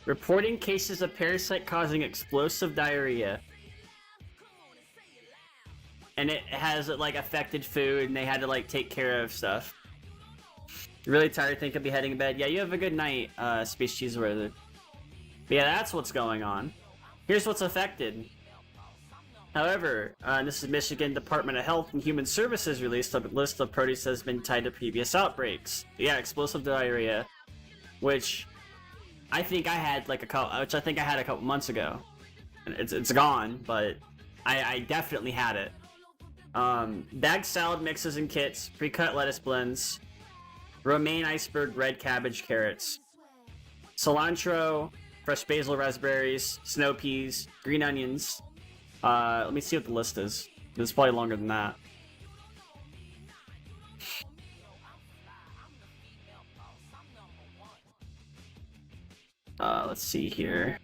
Reporting cases of parasite causing explosive diarrhea. And it has, like, affected food, and they had to, like, take care of stuff. Really tired, think I'll be heading to bed. Yeah, you have a good night, Space Cheeseworthy. But yeah, that's what's going on. Here's what's affected. However, this is Michigan Department of Health and Human Services released a list of produce that has been tied to previous outbreaks. Yeah, explosive diarrhea, which I think I had a couple months ago. It's gone, but I definitely had it. Bagged salad mixes and kits, pre-cut lettuce blends, romaine iceberg, red cabbage, carrots, cilantro, fresh basil, raspberries, snow peas, green onions. Let me see what the list is. It's probably longer than that. Let's see here.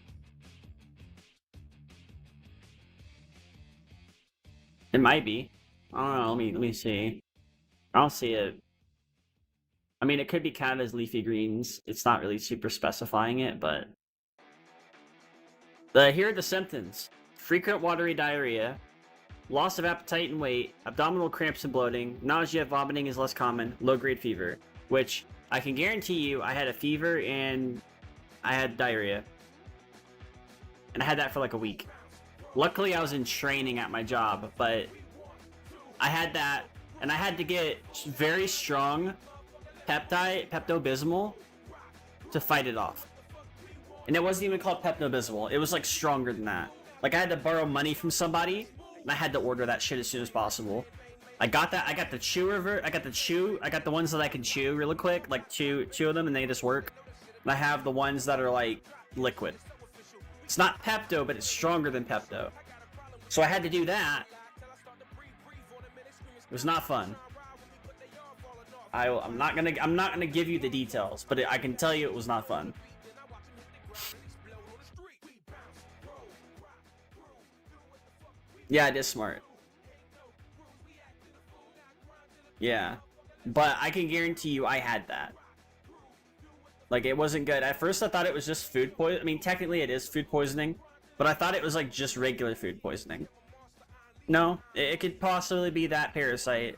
It might be. I don't know. Let me see. I don't see it. I mean, it could be counted as leafy greens. It's not really super specifying it, but here are the symptoms. Frequent watery diarrhea, loss of appetite and weight, abdominal cramps and bloating, nausea, vomiting is less common, low-grade fever, which I can guarantee you I had a fever and I had diarrhea. And I had that for like a week. Luckily I was in training at my job, but I had that, and I had to get very strong Pepto-Bismol to fight it off. And it wasn't even called Pepto-Bismol, it was like stronger than that. Like, I had to borrow money from somebody, and I had to order that shit as soon as possible. I got that. I got the chew I got the ones that I can chew really quick, like two of them, and they just work. and I have the ones that are like liquid. It's not Pepto, but it's stronger than Pepto. So I had to do that. It was not fun. I'm not gonna give you the details, but I can tell you it was not fun. Yeah, it is smart. Yeah, but I can guarantee you I had that. Like, it wasn't good. At first I thought it was just food poison. I mean, technically it is food poisoning, but I thought it was like just regular food poisoning. No, it could possibly be that parasite.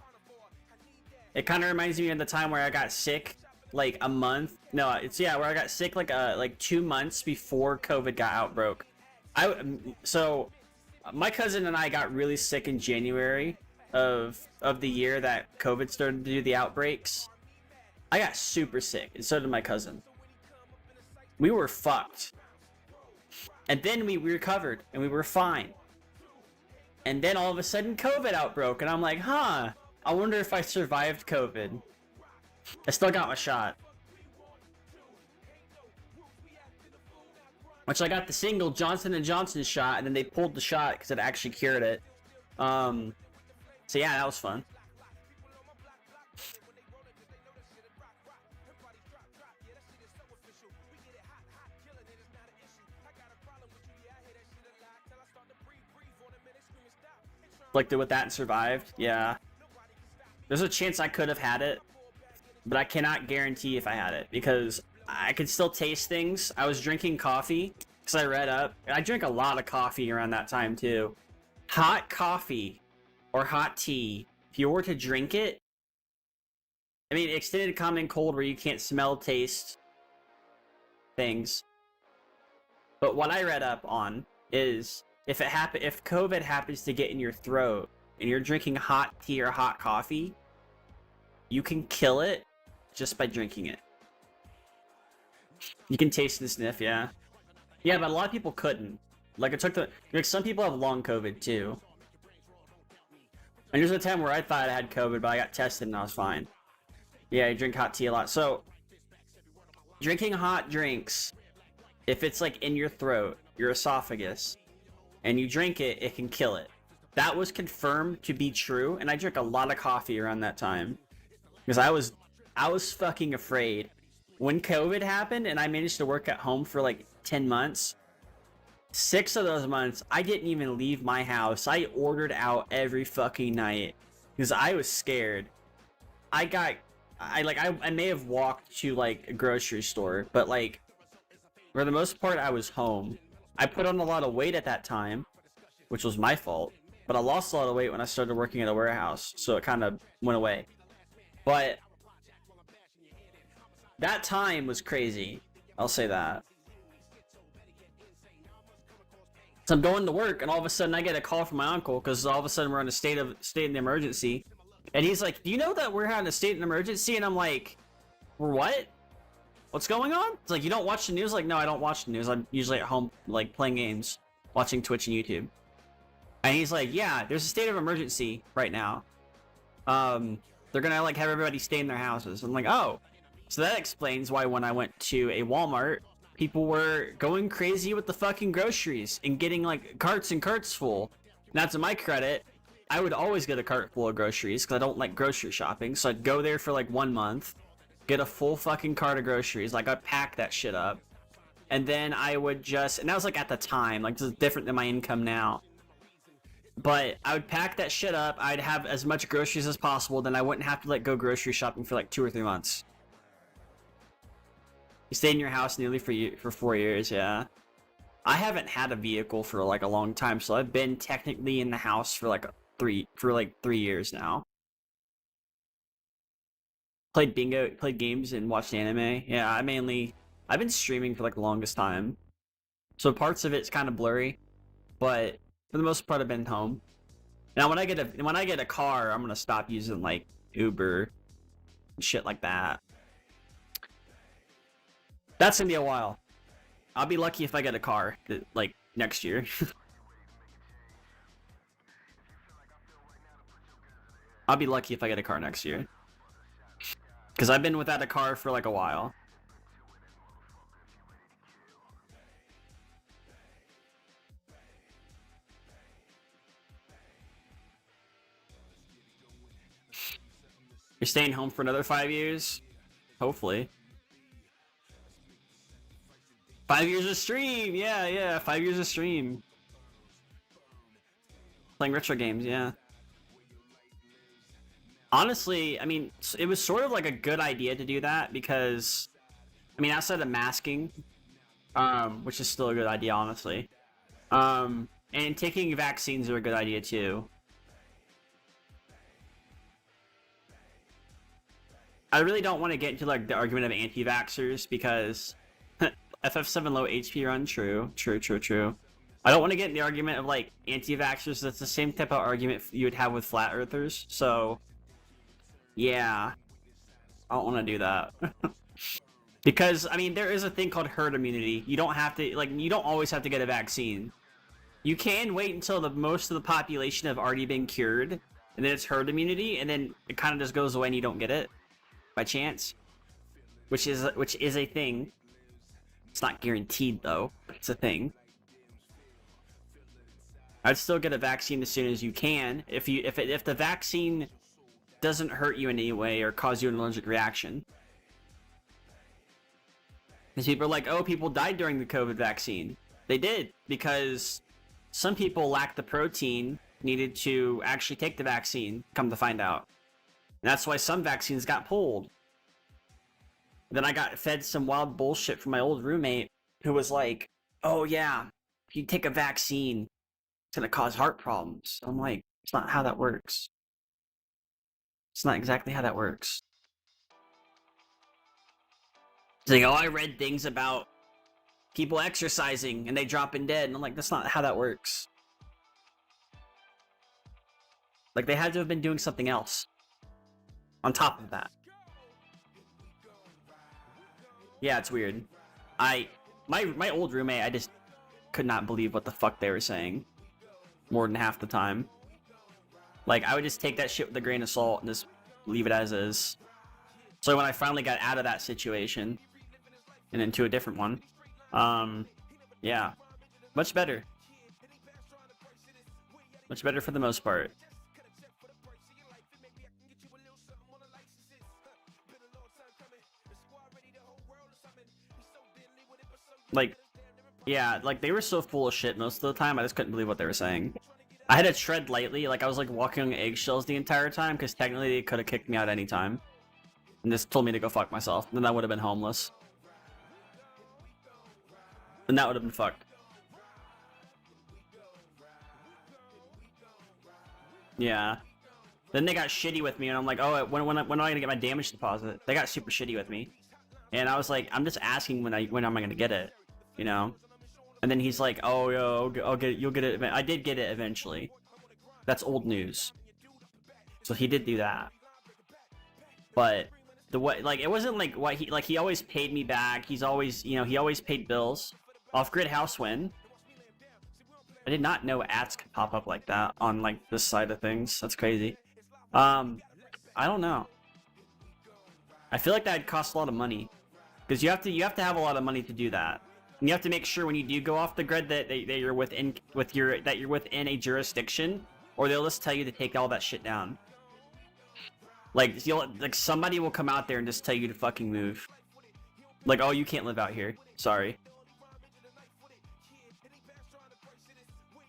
It kind of reminds me of the time where I got sick like a month. No, it's where I got sick like 2 months before COVID got outbroke. So my cousin and I got really sick in January of the year that COVID started to do the outbreaks. I got super sick, and so did my cousin. We were fucked. And then we recovered, and we were fine. And then all of a sudden, COVID outbroke, and I'm like, huh, I wonder if I survived COVID. I still got my shot. Which I got the single Johnson & Johnson shot, and then they pulled the shot because it actually cured it. So yeah, that was fun. Like, with that and survived? Yeah. There's a chance I could have had it, but I cannot guarantee if I had it, because I could still taste things. I was drinking coffee, because I read up. I drank a lot of coffee around that time, too. Hot coffee, or hot tea, if you were to drink it, I mean, extended common cold where you can't smell, taste things. But what I read up on is, if COVID happens to get in your throat and you're drinking hot tea or hot coffee, you can kill it just by drinking it. You can taste and sniff, yeah. Yeah, but a lot of people couldn't. Like, some people have long COVID too. And there's a time where I thought I had COVID, but I got tested and I was fine. Yeah, I drink hot tea a lot. So, drinking hot drinks, if it's like in your throat, your esophagus, and you drink it, it can kill it. That was confirmed to be true, and I drank a lot of coffee around that time. Because I was fucking afraid. When COVID happened, and I managed to work at home for like 10 months, 6 of those months, I didn't even leave my house. I ordered out every fucking night. Because I was scared. I may have walked to like a grocery store, but like, for the most part, I was home. I put on a lot of weight at that time, which was my fault, but I lost a lot of weight when I started working at a warehouse, so it kind of went away. But that time was crazy. I'll say that. So I'm going to work, and all of a sudden I get a call from my uncle, because all of a sudden we're in a state of emergency, and he's like, "Do you know that we're having a state of emergency?" And I'm like, "We're what? What's going on?" It's like, "You don't watch the news?" Like, "No, I don't watch the news. I'm usually at home, like, playing games, watching Twitch and YouTube." And he's like, "Yeah, there's a state of emergency right now. They're gonna, like, have everybody stay in their houses." I'm like, "Oh." So that explains why when I went to a Walmart, people were going crazy with the fucking groceries and getting, like, carts and carts full. Now, to my credit, I would always get a cart full of groceries, because I don't like grocery shopping, so I'd go there for, like, 1 month, get a full fucking cart of groceries, like, I'd pack that shit up, and then I would just, and that was, like, at the time, like, this is different than my income now, but I would pack that shit up, I'd have as much groceries as possible, then I wouldn't have to, like, go grocery shopping for, like, 2 or 3 months. You stayed in your house nearly for 4 years, yeah. I haven't had a vehicle for, like, a long time, so I've been technically in the house for, like, 3 years now. Played bingo, played games, and watched anime. Yeah, I've been streaming for like the longest time. So parts of it's kind of blurry, but for the most part I've been home. Now when I get a car, I'm gonna stop using like Uber and shit like that. That's gonna be a while. I'll be lucky if I get a car like next year. I'll be lucky if I get a car next year. Because I've been without a car for like a while. You're staying home for another 5 years? Hopefully. 5 years of stream! Yeah, 5 years of stream. Playing retro games, yeah. Honestly, I mean, it was sort of like a good idea to do that because, I mean, outside of masking, which is still a good idea, honestly. And taking vaccines are a good idea too. I really don't want to get into like the argument of anti-vaxxers because FF7 low HP run, true. I don't want to get in the argument of like anti-vaxxers. That's the same type of argument you would have with flat earthers. So, yeah, I don't want to do that. Because, I mean, there is a thing called herd immunity. You don't have to, like, you don't always have to get a vaccine. You can wait until the most of the population have already been cured, and then it's herd immunity, and then it kind of just goes away and you don't get it by chance, which is a thing. It's not guaranteed though, but it's a thing. I'd still get a vaccine as soon as you can if the vaccine doesn't hurt you in any way or cause you an allergic reaction. Because people are like, oh, people died during the COVID vaccine. They did, because some people lacked the protein needed to actually take the vaccine, come to find out. And that's why some vaccines got pulled. Then I got fed some wild bullshit from my old roommate who was like, oh yeah, if you take a vaccine, it's gonna cause heart problems. I'm like, it's not how that works. It's not exactly how that works. It's like, oh, I read things about people exercising and they dropping dead. And I'm like, that's not how that works. Like, they had to have been doing something else on top of that. Yeah, it's weird. My old roommate, I just could not believe what the fuck they were saying more than half the time. Like, I would just take that shit with a grain of salt and just leave it as is. So when I finally got out of that situation and into a different one, yeah, much better. Much better for the most part. Like, yeah, like they were so full of shit most of the time, I just couldn't believe what they were saying. I had to tread lightly, like I was like walking on eggshells the entire time, because technically they could have kicked me out any time. And just told me to go fuck myself, then I would have been homeless. Then that would have been fucked. Yeah. Then they got shitty with me, and I'm like, oh, when am I gonna get my damage deposit? They got super shitty with me. And I was like, I'm just asking when am I gonna get it, you know? And then he's like, oh, yo, you'll get it. I did get it eventually. That's old news. So he did do that. But the way, like, it wasn't like what he always paid me back. He's always, you know, he always paid bills. Off-grid house win. I did not know ads could pop up like that on like this side of things. That's crazy. I don't know. I feel like that'd cost a lot of money. Because you have to have a lot of money to do that. And you have to make sure when you do go off the grid that you're within a jurisdiction, or they'll just tell you to take all that shit down. Like somebody will come out there and just tell you to fucking move. Like, oh, you can't live out here. Sorry.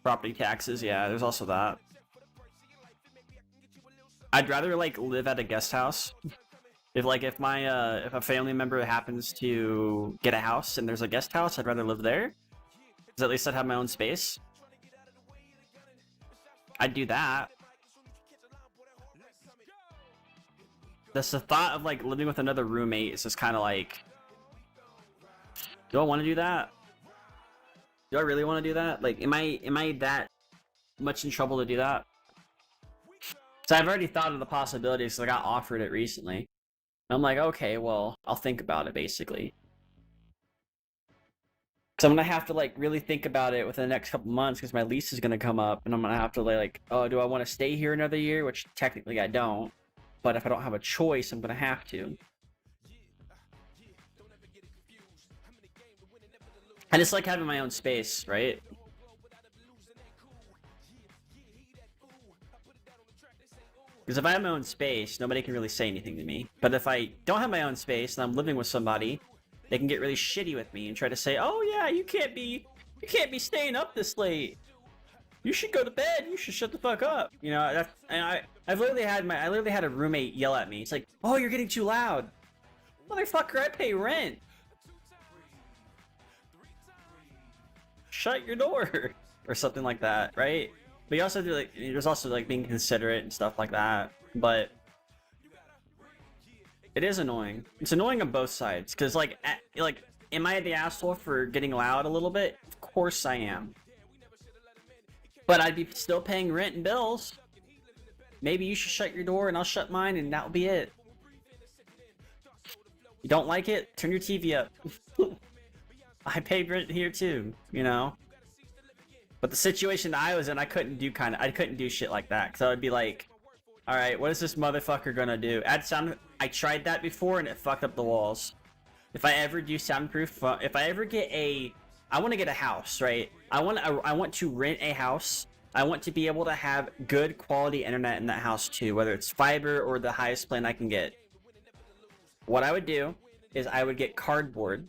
Property taxes, yeah, there's also that. I'd rather like live at a guest house. If a family member happens to get a house and there's a guest house, I'd rather live there. Because at least I'd have my own space. I'd do that. That's the thought of like living with another roommate is just kind of like, do I want to do that? Do I really want to do that? Like, am I that much in trouble to do that? So I've already thought of the possibilities, so I got offered it recently. I'm like, okay, well, I'll think about it, basically. Because I'm going to have to, like, really think about it within the next couple months, because my lease is going to come up, and I'm going to have to, like, oh, do I want to stay here another year? Which, technically, I don't. But if I don't have a choice, I'm going to have to. I just like having my own space, right? Because if I have my own space, nobody can really say anything to me. But if I don't have my own space and I'm living with somebody, they can get really shitty with me and try to say, "Oh yeah, you can't be staying up this late. You should go to bed. You should shut the fuck up." You know, that's, and I literally had a roommate yell at me. It's like, "Oh, you're getting too loud, motherfucker. I pay rent. Shut your door," or something like that, right? But you also do like, there's also like being considerate and stuff like that. But it is annoying. It's annoying on both sides, because like, am I the asshole for getting loud a little bit? Of course I am. But I'd be still paying rent and bills. Maybe you should shut your door and I'll shut mine, and that'll be it. You don't like it? Turn your TV up. I paid rent here too, you know? But the situation that I was in, I couldn't do shit like that, because I would be like, alright, what is this motherfucker gonna do? Add sound. I tried that before and it fucked up the walls. If I ever do soundproof, if I ever get I want to get a house, right? I want to rent a house. I want to be able to have good quality internet in that house too, whether it's fiber or the highest plan I can get. What I would do is I would get cardboard,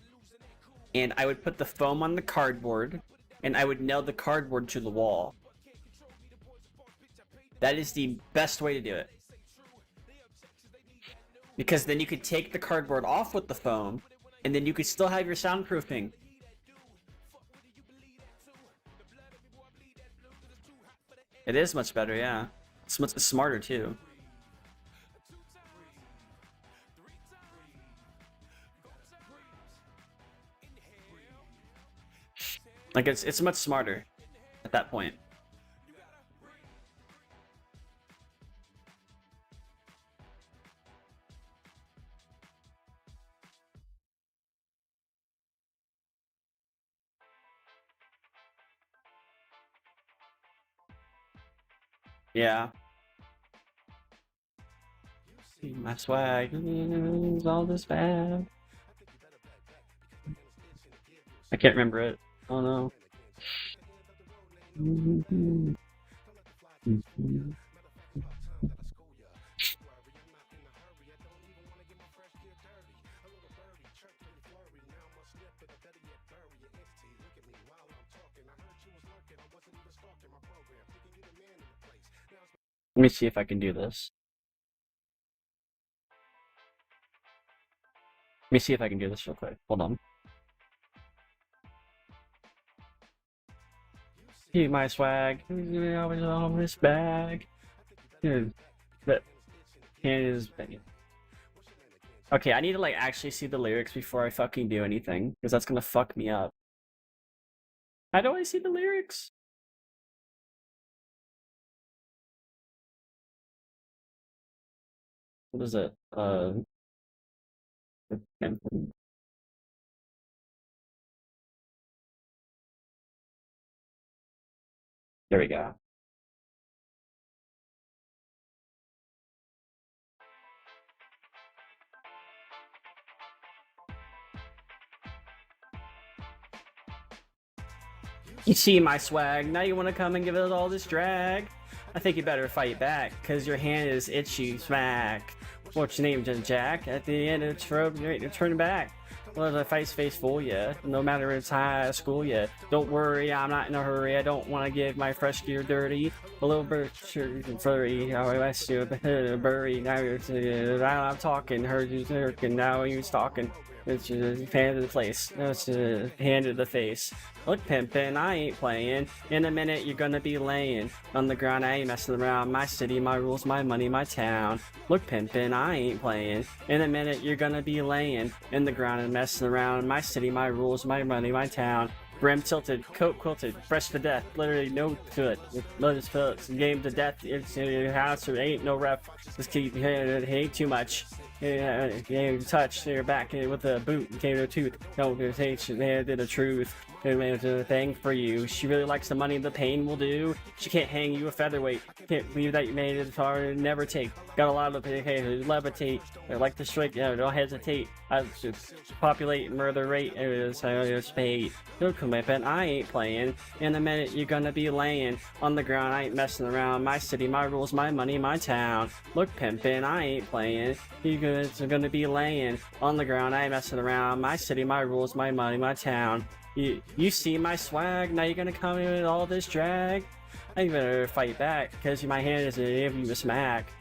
and I would put the foam on the cardboard, and I would nail the cardboard to the wall. That is the best way to do it. Because then you could take the cardboard off with the foam, and then you could still have your soundproofing. It is much better, yeah. It's much smarter too. Like it's much smarter at that point. Yeah. My swag is all this bad. I can't remember it. Oh no. Let me see if I can do this. Let me see if I can do this real quick. Hold on. See my swag. Always on this bag. Dude, that hand is banging. Okay, I need to like actually see the lyrics before I fucking do anything, because that's gonna fuck me up. How do I see the lyrics? What is it? There we go. You see my swag, now you want to come and give it all this drag? I think you better fight back, cause your hand is itchy, smack. What's your name, Jack? At the end of the road, you're turning back. Well, the face full, yeah. No matter if it's high school, yeah. Don't worry, I'm not in a hurry. I don't want to get my fresh gear dirty. A little bit furry. I still bury. Now I'm talking. Heard you talking. Now you're talking. It's just hand to the place. It's just hand to the face. Look, pimpin', I ain't playing. In a minute, you're gonna be laying on the ground. I ain't messing around. My city, my rules, my money, my town. Look, pimpin', I ain't playing. In a minute, you're gonna be laying in the ground and messing around. My city, my rules, my money, my town. Brim tilted, coat quilted, fresh to death. Literally no to it. Lotus Phillips, game to death. It's in your house. There ain't no ref. Just keep hate too much. Touch your back with a boot. Came to a tooth. Don't hate. They did the truth. a thing for you. She really likes the money the pain will do. She can't hang you a featherweight. Can't believe that you made it far. Never take. Got a lot of levitate. I like to strike. Don't hesitate. I should populate murder rate. Spade. Don't come up and I ain't playing. In a minute you're gonna be laying on the ground. I ain't messing around. My city, my rules, my money, my town. Look pimpin', I ain't playing. You're gonna be laying on the ground. I ain't messing around. My city, my rules, my money, my town. You see my swag? Now you're gonna come in with all this drag? I better fight back, cause my hand is give you a smack.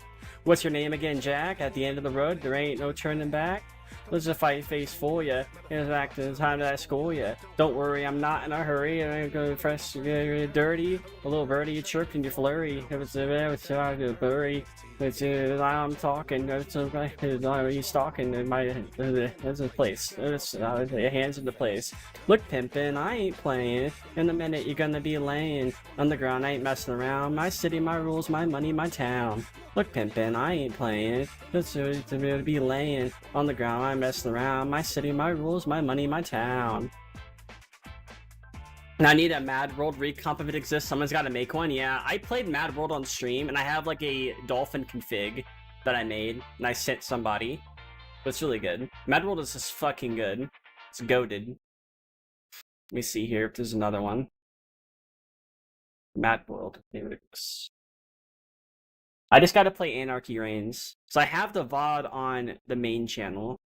What's your name again, Jack? At the end of the road, there ain't no turning back. Let's just fight face for ya. It's back to the time that I school ya. Don't worry, I'm not in a hurry. I'm gonna fresh, dirty. A little birdie, you chirped in your flurry. It was a blurry. I'm talking. You stalking my? There's a place. There's hands in the place. Look, pimpin', I ain't playing. In a minute, you're gonna be laying on the ground. I ain't messing around. My city, my rules, my money, my town. Look, pimpin', I ain't playing. It's to be laying on the ground. I'm messing around. My city, my rules, my money, my town. Now I need a Mad World recomp if it exists. Someone's got to make one. Yeah, I played Mad World on stream, and I have like a dolphin config that I made, and I sent somebody. But it's really good. Mad World is just fucking good. It's goated. Let me see here if there's another one. Mad World. Here it is. I just got to play Anarchy Reigns. So I have the VOD on the main channel.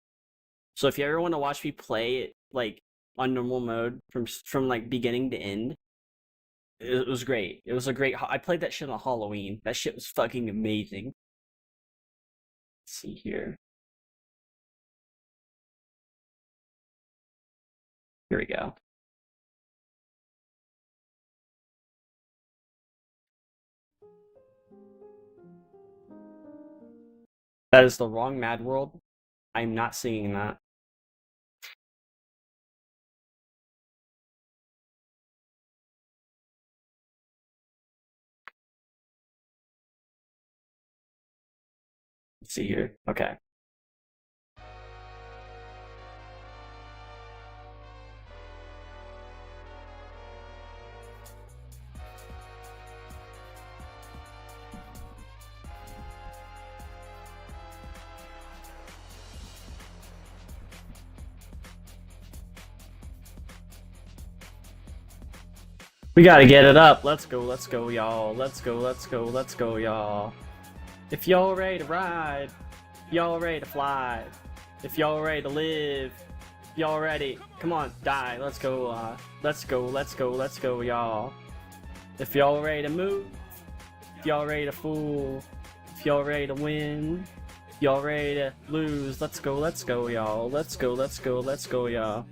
So if you ever want to watch me play it, like, on normal mode from like beginning to end, it was great. It was a great. I played that shit on Halloween. That shit was fucking amazing. Let's see here. Here we go. That is the wrong Mad World. I'm not seeing that. Let's see here. Okay. We gotta get it up. Let's go, y'all. Let's go, y'all. If y'all ready to ride, y'all ready to fly. If y'all ready to live, y'all ready. Come on, die. Let's go, y'all. If y'all ready to move, if y'all ready to fool, if y'all ready to win, if y'all ready to lose, let's go, y'all. Let's go, y'all.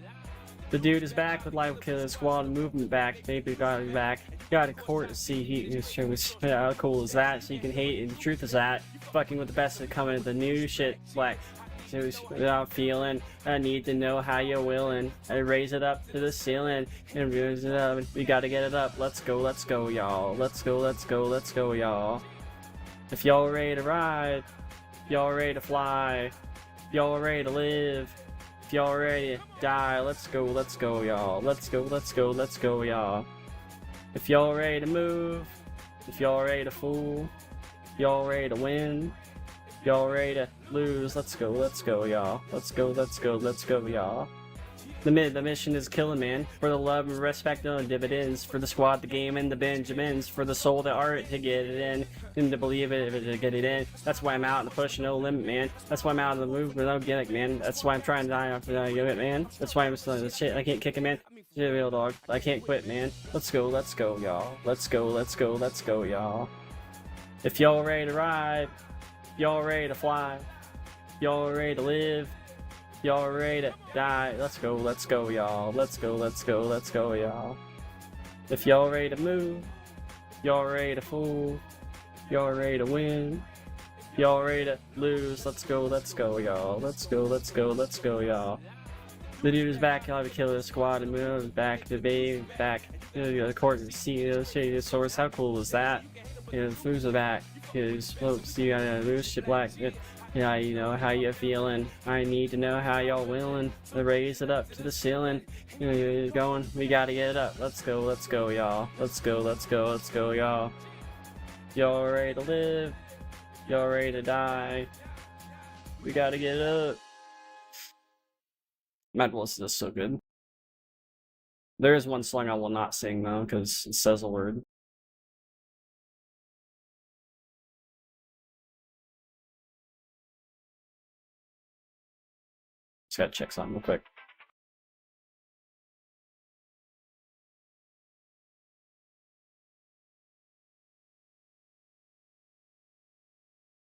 The dude is back with Live Killer Squad movement back. Baby got him back. Got a court to see he shows how cool is that, so you can hate, and the truth is that fucking with the best of coming, the new shit like so without feeling. I need to know how you're willing. I raise it up to the ceiling and raise it up. We gotta get it up. Let's go, y'all. Let's go, y'all. If y'all ready to ride, if y'all ready to fly, if y'all ready to live, if y'all ready to die, let's go, y'all. Let's go, y'all. If y'all ready to move, if y'all ready to fool, if y'all ready to win, if y'all ready to lose, let's go, y'all. Let's go, y'all. The mission is killing, man. For the love and respect and dividends. For the squad, the game, and the Benjamins. For the soul, the art to get it in. And to believe it, to get it in. That's why I'm out in the push, no limit, man. That's why I'm out of the movement, no gimmick, man. That's why I'm trying to die after I get it, man. That's why I'm still shit. I can't kick it, man. Real dog. I can't quit, man. Let's go, y'all. Let's go, y'all. If y'all ready to ride, if y'all ready to fly, if y'all ready to live, y'all ready to die, let's go, y'all. Let's go, y'all. If y'all ready to move, y'all ready to fool, y'all ready to win, y'all ready to lose, let's go, y'all. Let's go, y'all. The dude is back, I'll have to kill the squad and move back, the baby back, the court and see the source. How cool is that? The foos are back. His folks, you gotta lose shit black. Yeah, you know how you feeling. I need to know how y'all willing to raise it up to the ceiling. You know, you're going, we gotta get it up. Let's go, y'all. Let's go, y'all. Y'all ready to live? Y'all ready to die? We gotta get it up. Mad Melissa is so good. There is one song I will not sing though, because it says a word. Just gotta check something real quick.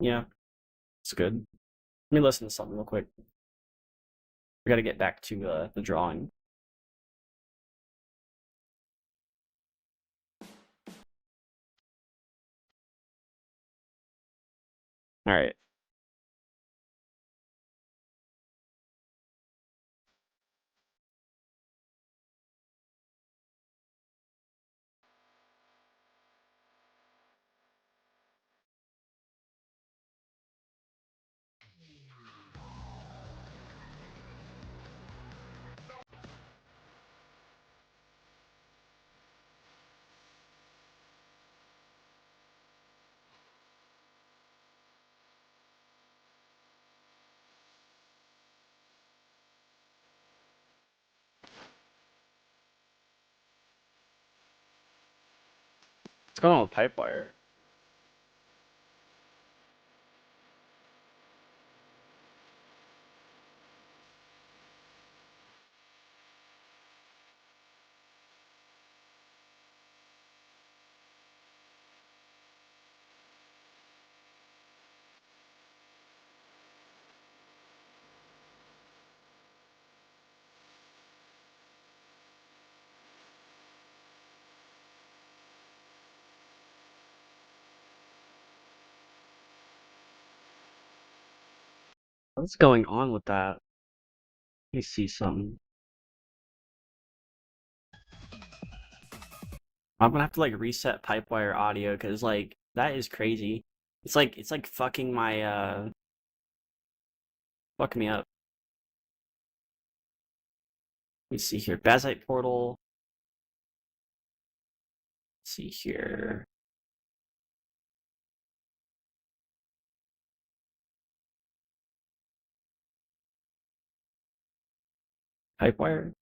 Yeah, it's good. Let me listen to something real quick. We gotta get back to the drawing. Alright. What's going on with Pipewire? What's going on with that? Let me see something. I'm gonna have to like reset Pipewire audio because like that is crazy. It's like fucking my fucking me up. Let me see here. Bazite portal. Let's see here. Pipewire.